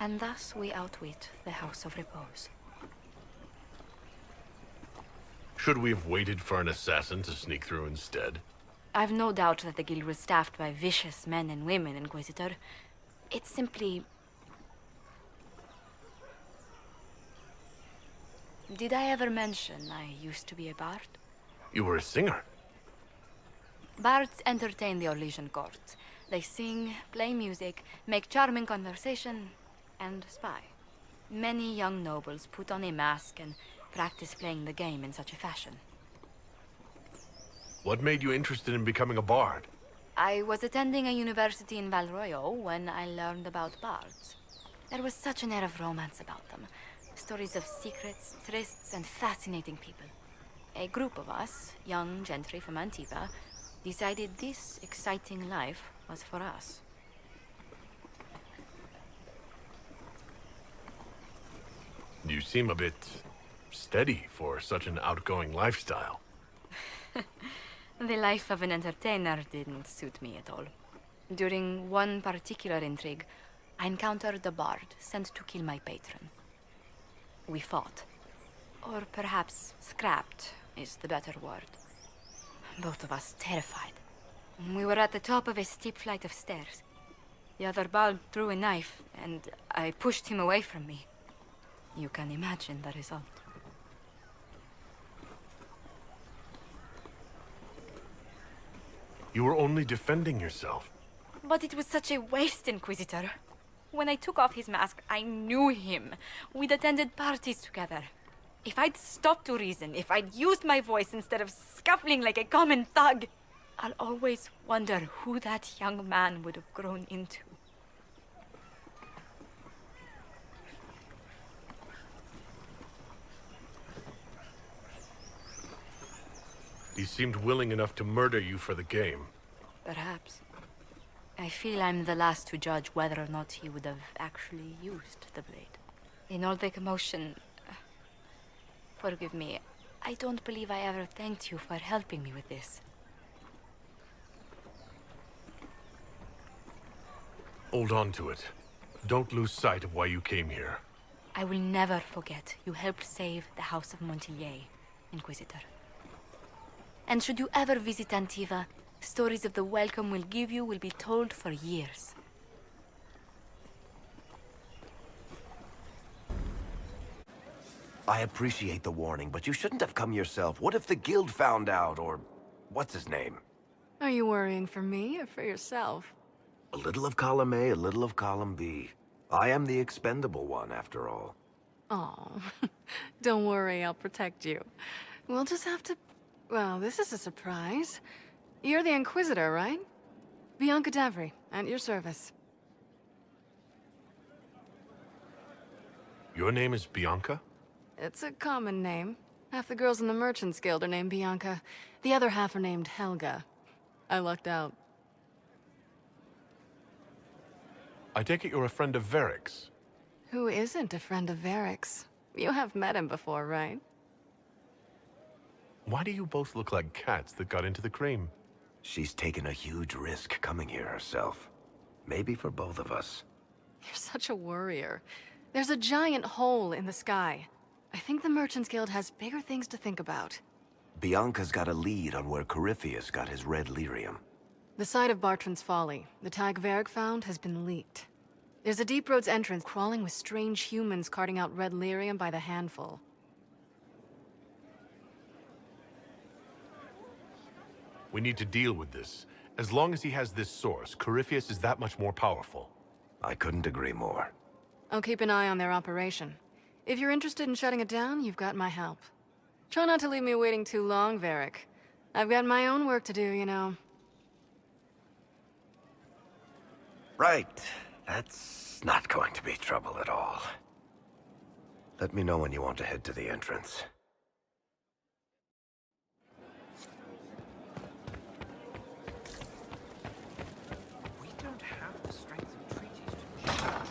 And thus we outwit the House of Repose. Should we have waited for an assassin to sneak through instead? I've no doubt that the guild was staffed by vicious men and women, Inquisitor. It's simply... Did I ever mention I used to be a bard? You were a singer. Bards entertain the Orlesian court. They sing, play music, make charming conversation, and spy. Many young nobles put on a mask and practice playing the game in such a fashion. What made you interested in becoming a bard? I was attending a university in Valroyo when I learned about bards. There was such an air of romance about them. Stories of secrets, trysts, and fascinating people. A group of us, young gentry from Antipa, decided this exciting life was for us. You seem a bit steady for such an outgoing lifestyle. The life of an entertainer didn't suit me at all. During one particular intrigue, I encountered a bard sent to kill my patron. We fought. Or perhaps scrapped is the better word. Both of us terrified. We were at the top of a steep flight of stairs. The other bard threw a knife, and I pushed him away from me. You can imagine the result. You were only defending yourself. But it was such a waste, Inquisitor. When I took off his mask, I knew him. We'd attended parties together. If I'd stopped to reason, if I'd used my voice instead of scuffling like a common thug, I'll always wonder who that young man would have grown into. He seemed willing enough to murder you for the game. Perhaps. I feel I'm the last to judge whether or not he would have actually used the blade. In all the commotion... Forgive me, I don't believe I ever thanked you for helping me with this. Hold on to it. Don't lose sight of why you came here. I will never forget you helped save the House of Montilyet, Inquisitor. And should you ever visit Antiva, stories of the welcome we'll give you will be told for years. I appreciate the warning, but you shouldn't have come yourself. What if the guild found out, or... what's his name? Are you worrying for me or for yourself? A little of column A, a little of column B. I am the expendable one, after all. Oh, don't worry, I'll protect you. We'll just have to... Well, this is a surprise. You're the Inquisitor, right? Bianca Davry, at your service. Your name is Bianca? It's a common name. Half the girls in the Merchants Guild are named Bianca. The other half are named Helga. I lucked out. I take it you're a friend of Varric's. Who isn't a friend of Varric's? You have met him before, right? Why do you both look like cats that got into the cream? She's taken a huge risk coming here herself. Maybe for both of us. You're such a worrier. There's a giant hole in the sky. I think the Merchants Guild has bigger things to think about. Bianca's got a lead on where Corypheus got his red lyrium. The site of Bartran's Folly, the tag Varric found, has been leaked. There's a deep roads entrance crawling with strange humans carting out red lyrium by the handful. We need to deal with this. As long as he has this source, Corypheus is that much more powerful. I couldn't agree more. I'll keep an eye on their operation. If you're interested in shutting it down, you've got my help. Try not to leave me waiting too long, Varric. I've got my own work to do, you know. Right. That's not going to be trouble at all. Let me know when you want to head to the entrance. We don't have the strength of treaties to...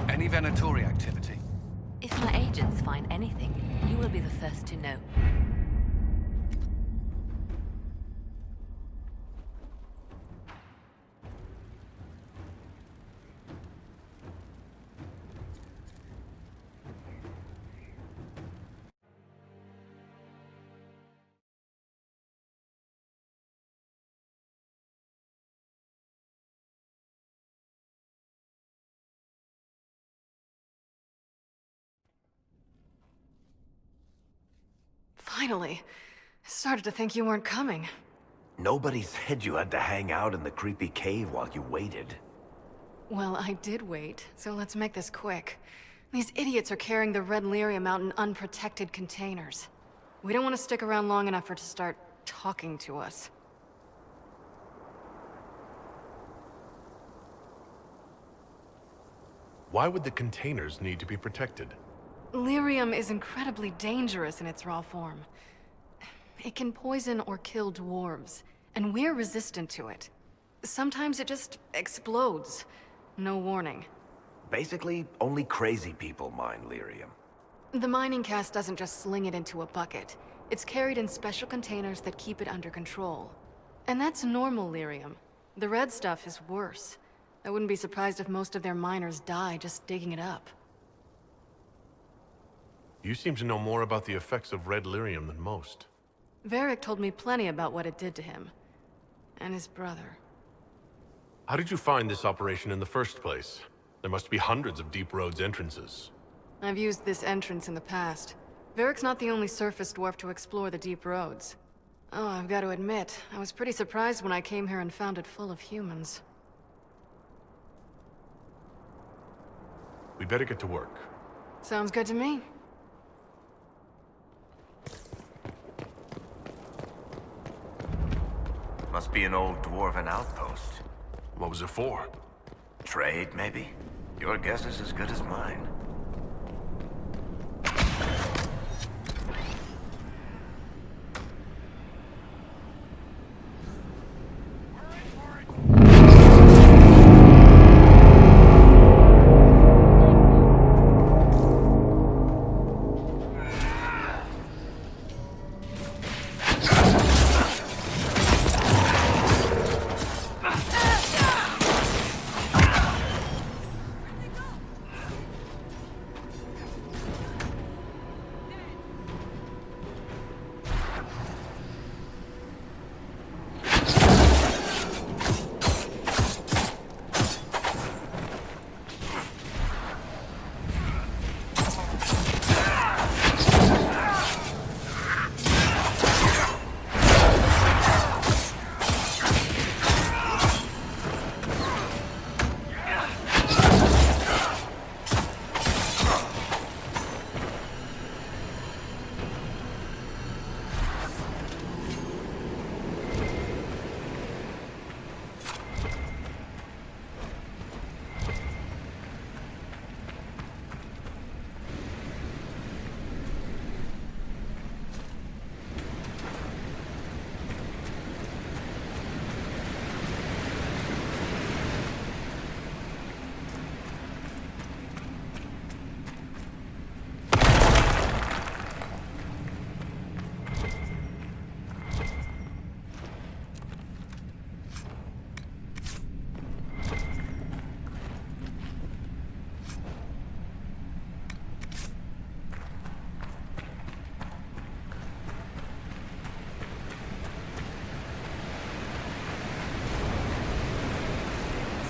Any Venatori activity? If my agents find anything, you will be the first to know. Finally. I started to think you weren't coming. Nobody said you had to hang out in the creepy cave while you waited. Well, I did wait, so let's make this quick. These idiots are carrying the red lyrium out in unprotected containers. We don't want to stick around long enough for it to start talking to us. Why would the containers need to be protected? Lyrium is incredibly dangerous in its raw form. It can poison or kill dwarves, and we're resistant to it. Sometimes it just explodes. No warning. Basically, only crazy people mine lyrium. The mining cast doesn't just sling it into a bucket. It's carried in special containers that keep it under control. And that's normal lyrium. The red stuff is worse. I wouldn't be surprised if most of their miners die just digging it up. You seem to know more about the effects of red lyrium than most. Varric told me plenty about what it did to him. And his brother. How did you find this operation in the first place? There must be hundreds of Deep Road's entrances. I've used this entrance in the past. Varric's not the only surface dwarf to explore the Deep Roads. Oh, I've got to admit, I was pretty surprised when I came here and found it full of humans. We'd better get to work. Sounds good to me. Must be an old dwarven outpost. What was it for? Trade, maybe? Your guess is as good as mine.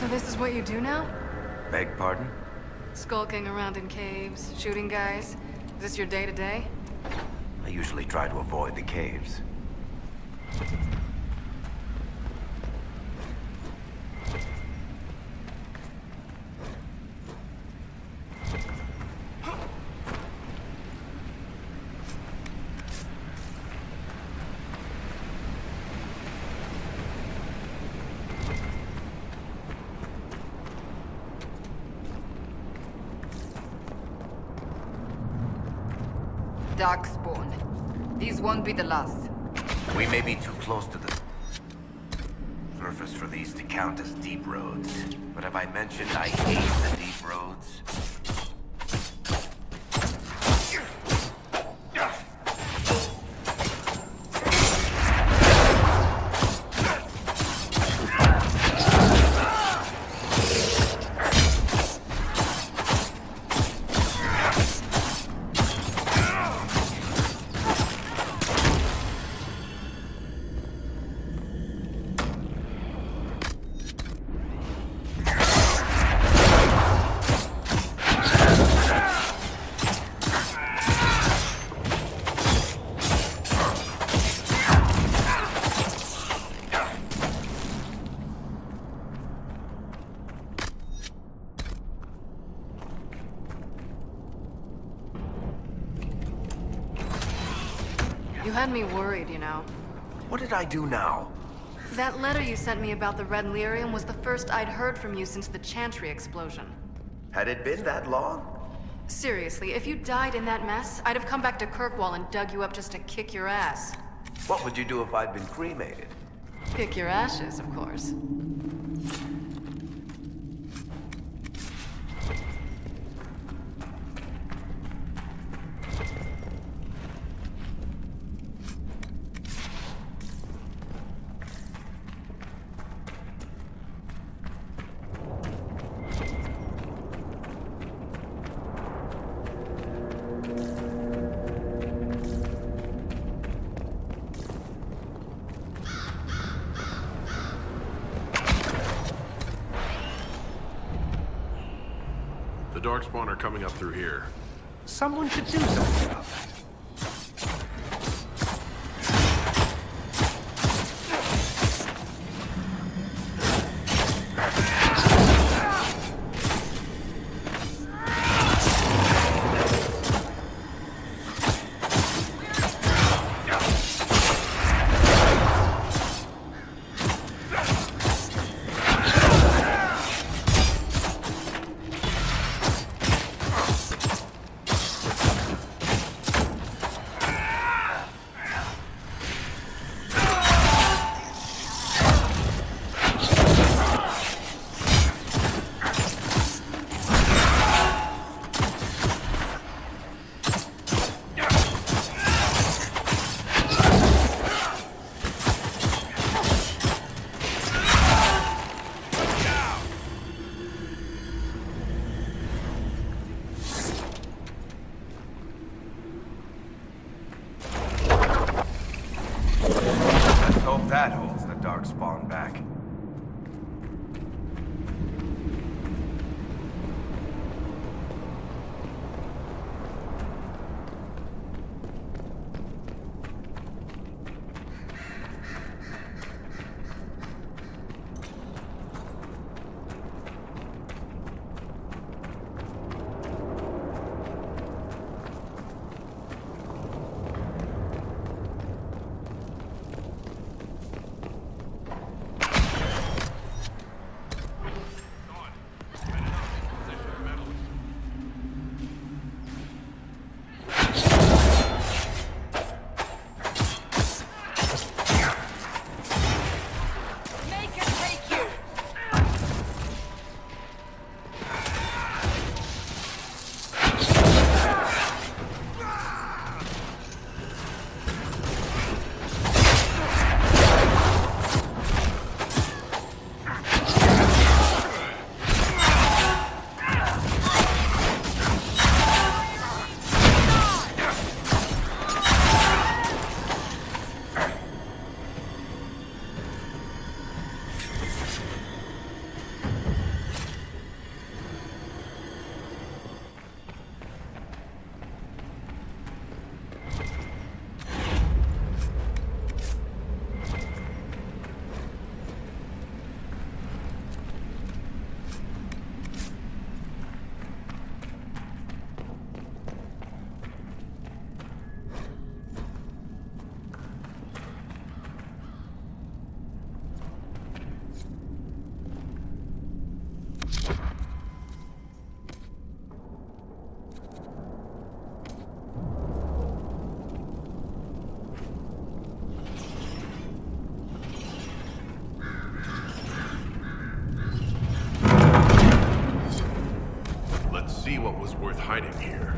So this is what you do now? Beg pardon? Skulking around in caves, shooting guys? Is this your day-to-day? I usually try to avoid the caves. Darkspawn. These won't be the last. We may be too close to the surface for these to count as deep roads. But have I mentioned I hate the deep roads? You had me worried, you know. What did I do now? That letter you sent me about the red lyrium was the first I'd heard from you since the Chantry explosion. Had it been that long? Seriously, if you died in that mess, I'd have come back to Kirkwall and dug you up just to kick your ass. What would you do if I'd been cremated? Kick your ashes, of course. Darkspawn are coming up through here. Someone should do something about that. Hope that holds the Darkspawn back. See what was worth hiding here.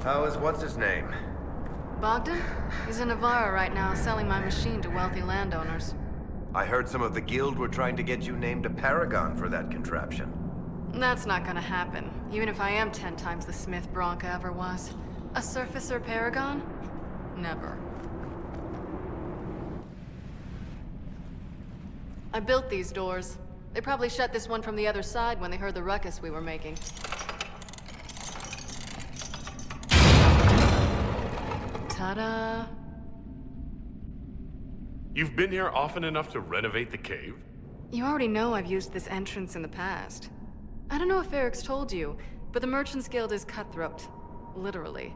How is what's-his-name? Bogdan? He's in Navarra right now, selling my machine to wealthy landowners. I heard some of the guild were trying to get you named a paragon for that contraption. That's not gonna happen, even if I am 10 times the Smith Bronca ever was. A surfacer paragon? Never. I built these doors. They probably shut this one from the other side when they heard the ruckus we were making. Ta-da! You've been here often enough to renovate the cave? You already know I've used this entrance in the past. I don't know if Eric's told you, but the Merchants Guild is cutthroat. Literally.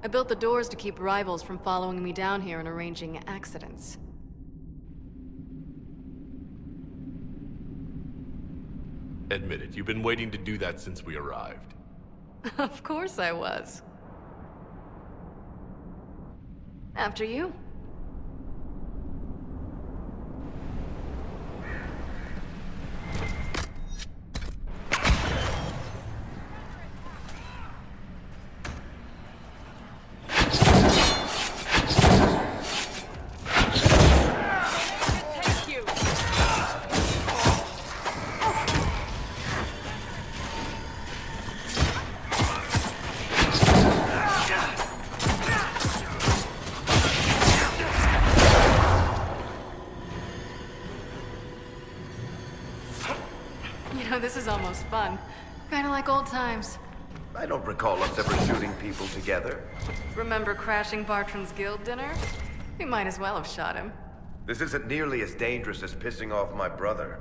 I built the doors to keep rivals from following me down here and arranging accidents. Admit it, you've been waiting to do that since we arrived. Of course I was. After you. This is almost fun. Kinda like old times. I don't recall us ever shooting people together. Remember crashing Bartram's guild dinner? We might as well have shot him. This isn't nearly as dangerous as pissing off my brother.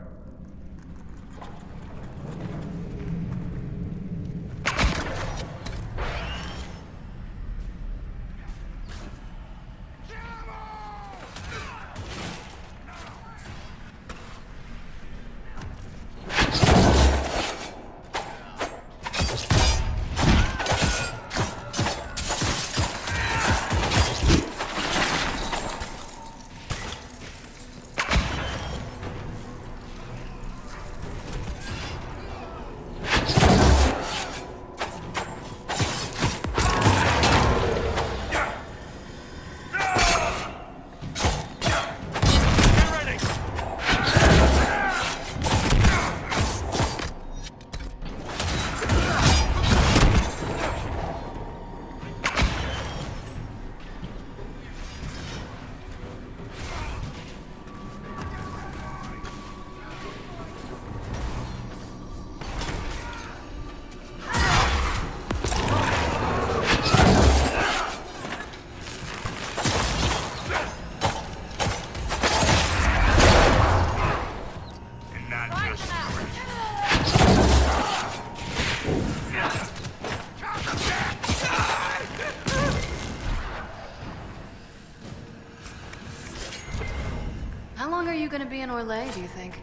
How long are you gonna be in Orlais, do you think?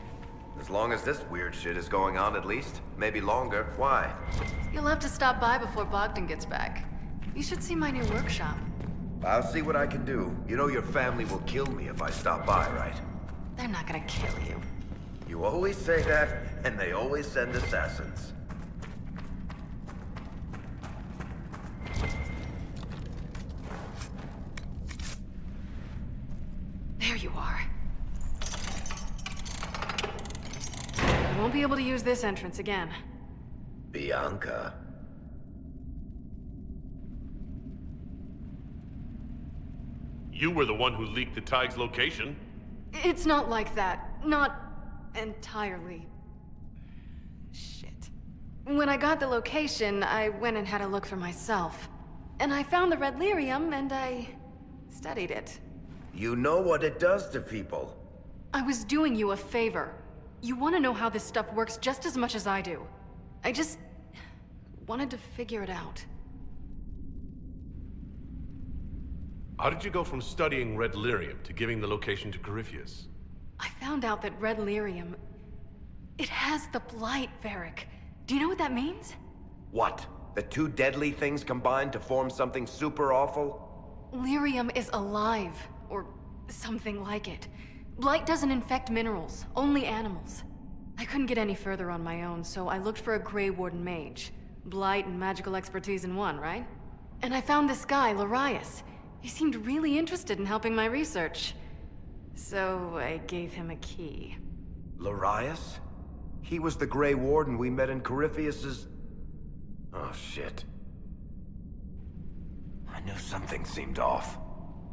As long as this weird shit is going on, at least. Maybe longer. Why? You'll have to stop by before Bogdan gets back. You should see my new workshop. I'll see what I can do. You know your family will kill me if I stop by, right? They're not gonna kill you. You always say that, and they always send assassins. There you are. I won't be able to use this entrance again. Bianca. You were the one who leaked the Tig's location. It's not like that. Not entirely. Shit. When I got the location, I went and had a look for myself. And I found the red lyrium, and I studied it. You know what it does to people. I was doing you a favor. You want to know how this stuff works just as much as I do. I just wanted to figure it out. How did you go from studying red lyrium to giving the location to Corypheus? I found out that red lyrium... it has the blight, Varric. Do you know what that means? What? The two deadly things combined to form something super awful? Lyrium is alive, or something like it. Blight doesn't infect minerals, only animals. I couldn't get any further on my own, so I looked for a Grey Warden mage. Blight and magical expertise in one, right? And I found this guy, Larius. He seemed really interested in helping my research. So I gave him a key. Larius? He was the Grey Warden we met in Corypheus's... Oh, shit. I knew something seemed off.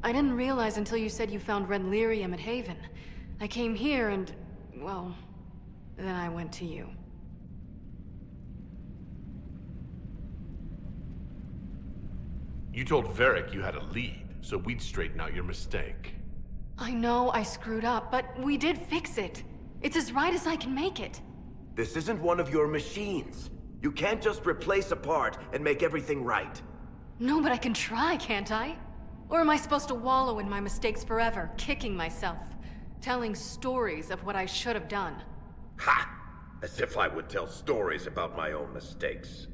I didn't realize until you said you found Red Lyrium at Haven. I came here and... well... then I went to you. You told Varric you had a lead, so we'd straighten out your mistake. I know I screwed up, but we did fix it. It's as right as I can make it. This isn't one of your machines. You can't just replace a part and make everything right. No, but I can try, can't I? Or am I supposed to wallow in my mistakes forever, kicking myself? Telling stories of what I should have done? Ha! As if I would tell stories about my own mistakes.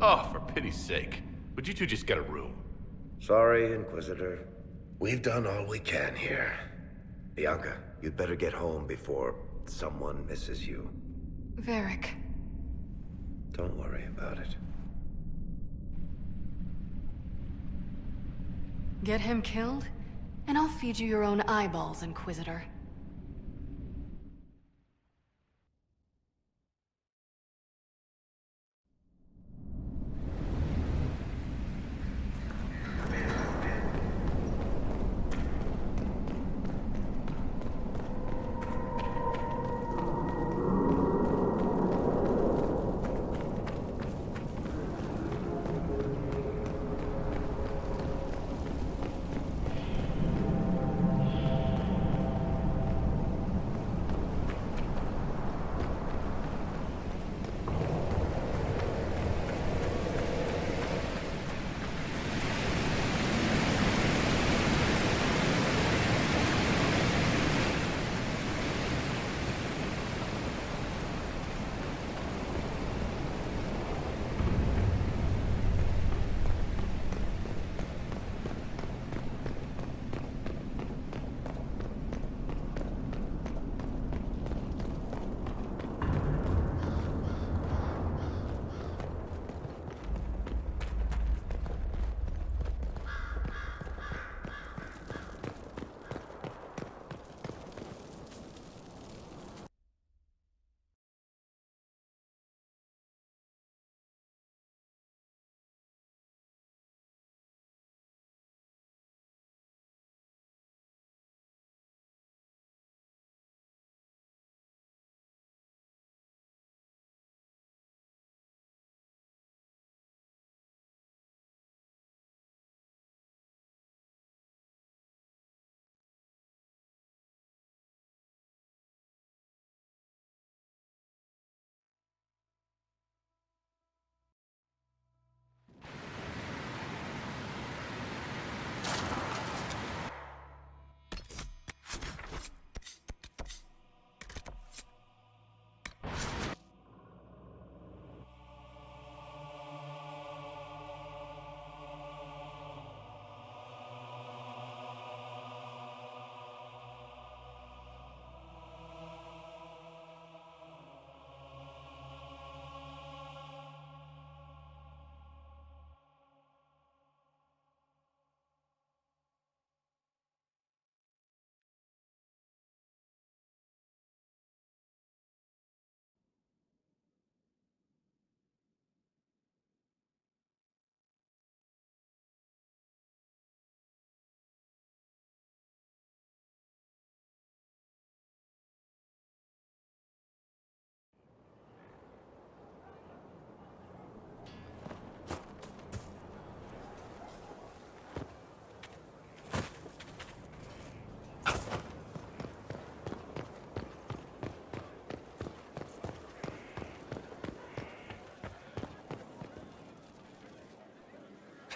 Oh, for pity's sake. Would you two just get a room? Sorry, Inquisitor. We've done all we can here. Bianca, you'd better get home before someone misses you. Varric. Don't worry about it. Get him killed, and I'll feed you your own eyeballs, Inquisitor.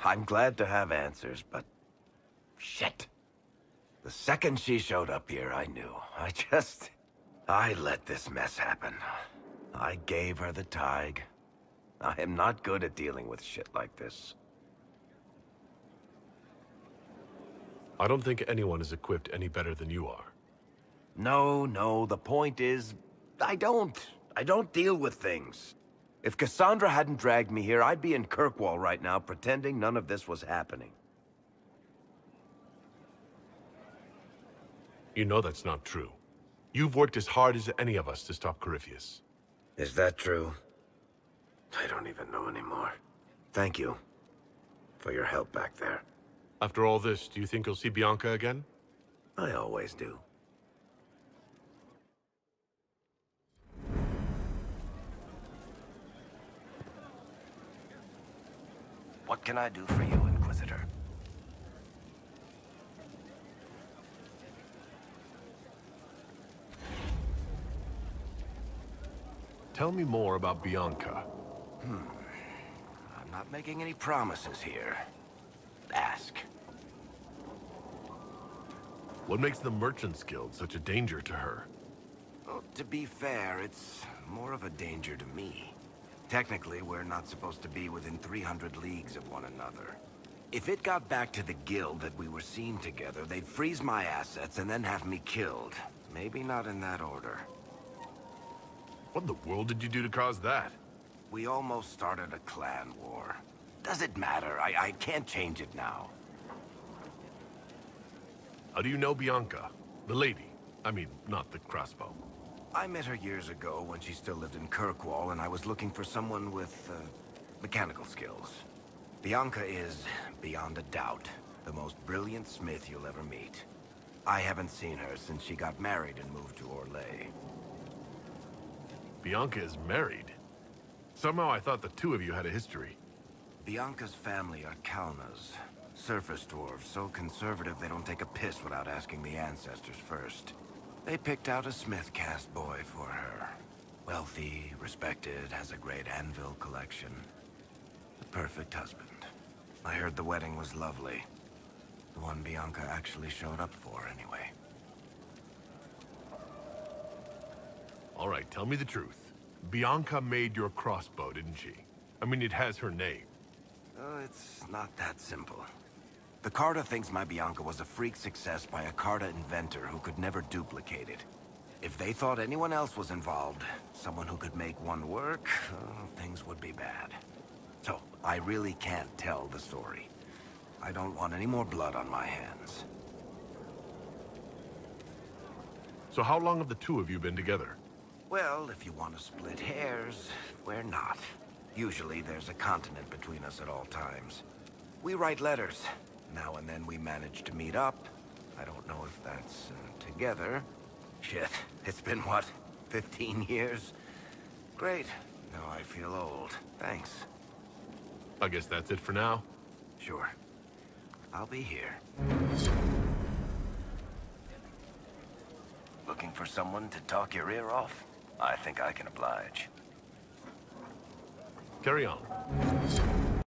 I'm glad to have answers, but... shit. The second she showed up here, I knew. I let this mess happen. I gave her the Tig. I am not good at dealing with shit like this. I don't think anyone is equipped any better than you are. No, the point is... I don't deal with things. If Cassandra hadn't dragged me here, I'd be in Kirkwall right now, pretending none of this was happening. You know that's not true. You've worked as hard as any of us to stop Corypheus. Is that true? I don't even know anymore. Thank you for your help back there. After all this, do you think you'll see Bianca again? I always do. What can I do for you, Inquisitor? Tell me more about Bianca. I'm not making any promises here. Ask. What makes the Merchants Guild such a danger to her? Well, to be fair, it's more of a danger to me. Technically, we're not supposed to be within 300 leagues of one another. If it got back to the guild that we were seen together, they'd freeze my assets and then have me killed. Maybe not in that order. What in the world did you do to cause that? We almost started a clan war. Does it matter? I can't change it now. How do you know Bianca? The lady. I mean, not the crossbow. I met her years ago when she still lived in Kirkwall, and I was looking for someone with, mechanical skills. Bianca is, beyond a doubt, the most brilliant smith you'll ever meet. I haven't seen her since she got married and moved to Orlais. Bianca is married? Somehow I thought the two of you had a history. Bianca's family are Kalnas, surface dwarves, so conservative they don't take a piss without asking the ancestors first. They picked out a smith caste boy for her. Wealthy, respected, has a great anvil collection. The perfect husband. I heard the wedding was lovely. The one Bianca actually showed up for, anyway. All right, tell me the truth. Bianca made your crossbow, didn't she? I mean, it has her name. It's not that simple. The Carta thinks my Bianca was a freak success by a Carta inventor who could never duplicate it. If they thought anyone else was involved, someone who could make one work, things would be bad. So, I really can't tell the story. I don't want any more blood on my hands. So how long have the two of you been together? Well, if you want to split hairs, we're not. Usually there's a continent between us at all times. We write letters. Now and then we manage to meet up. I don't know if that's together. Shit, it's been what, 15 years? Great. Now I feel old. Thanks. I guess that's it for now. Sure. I'll be here. Looking for someone to talk your ear off? I think I can oblige. Carry on.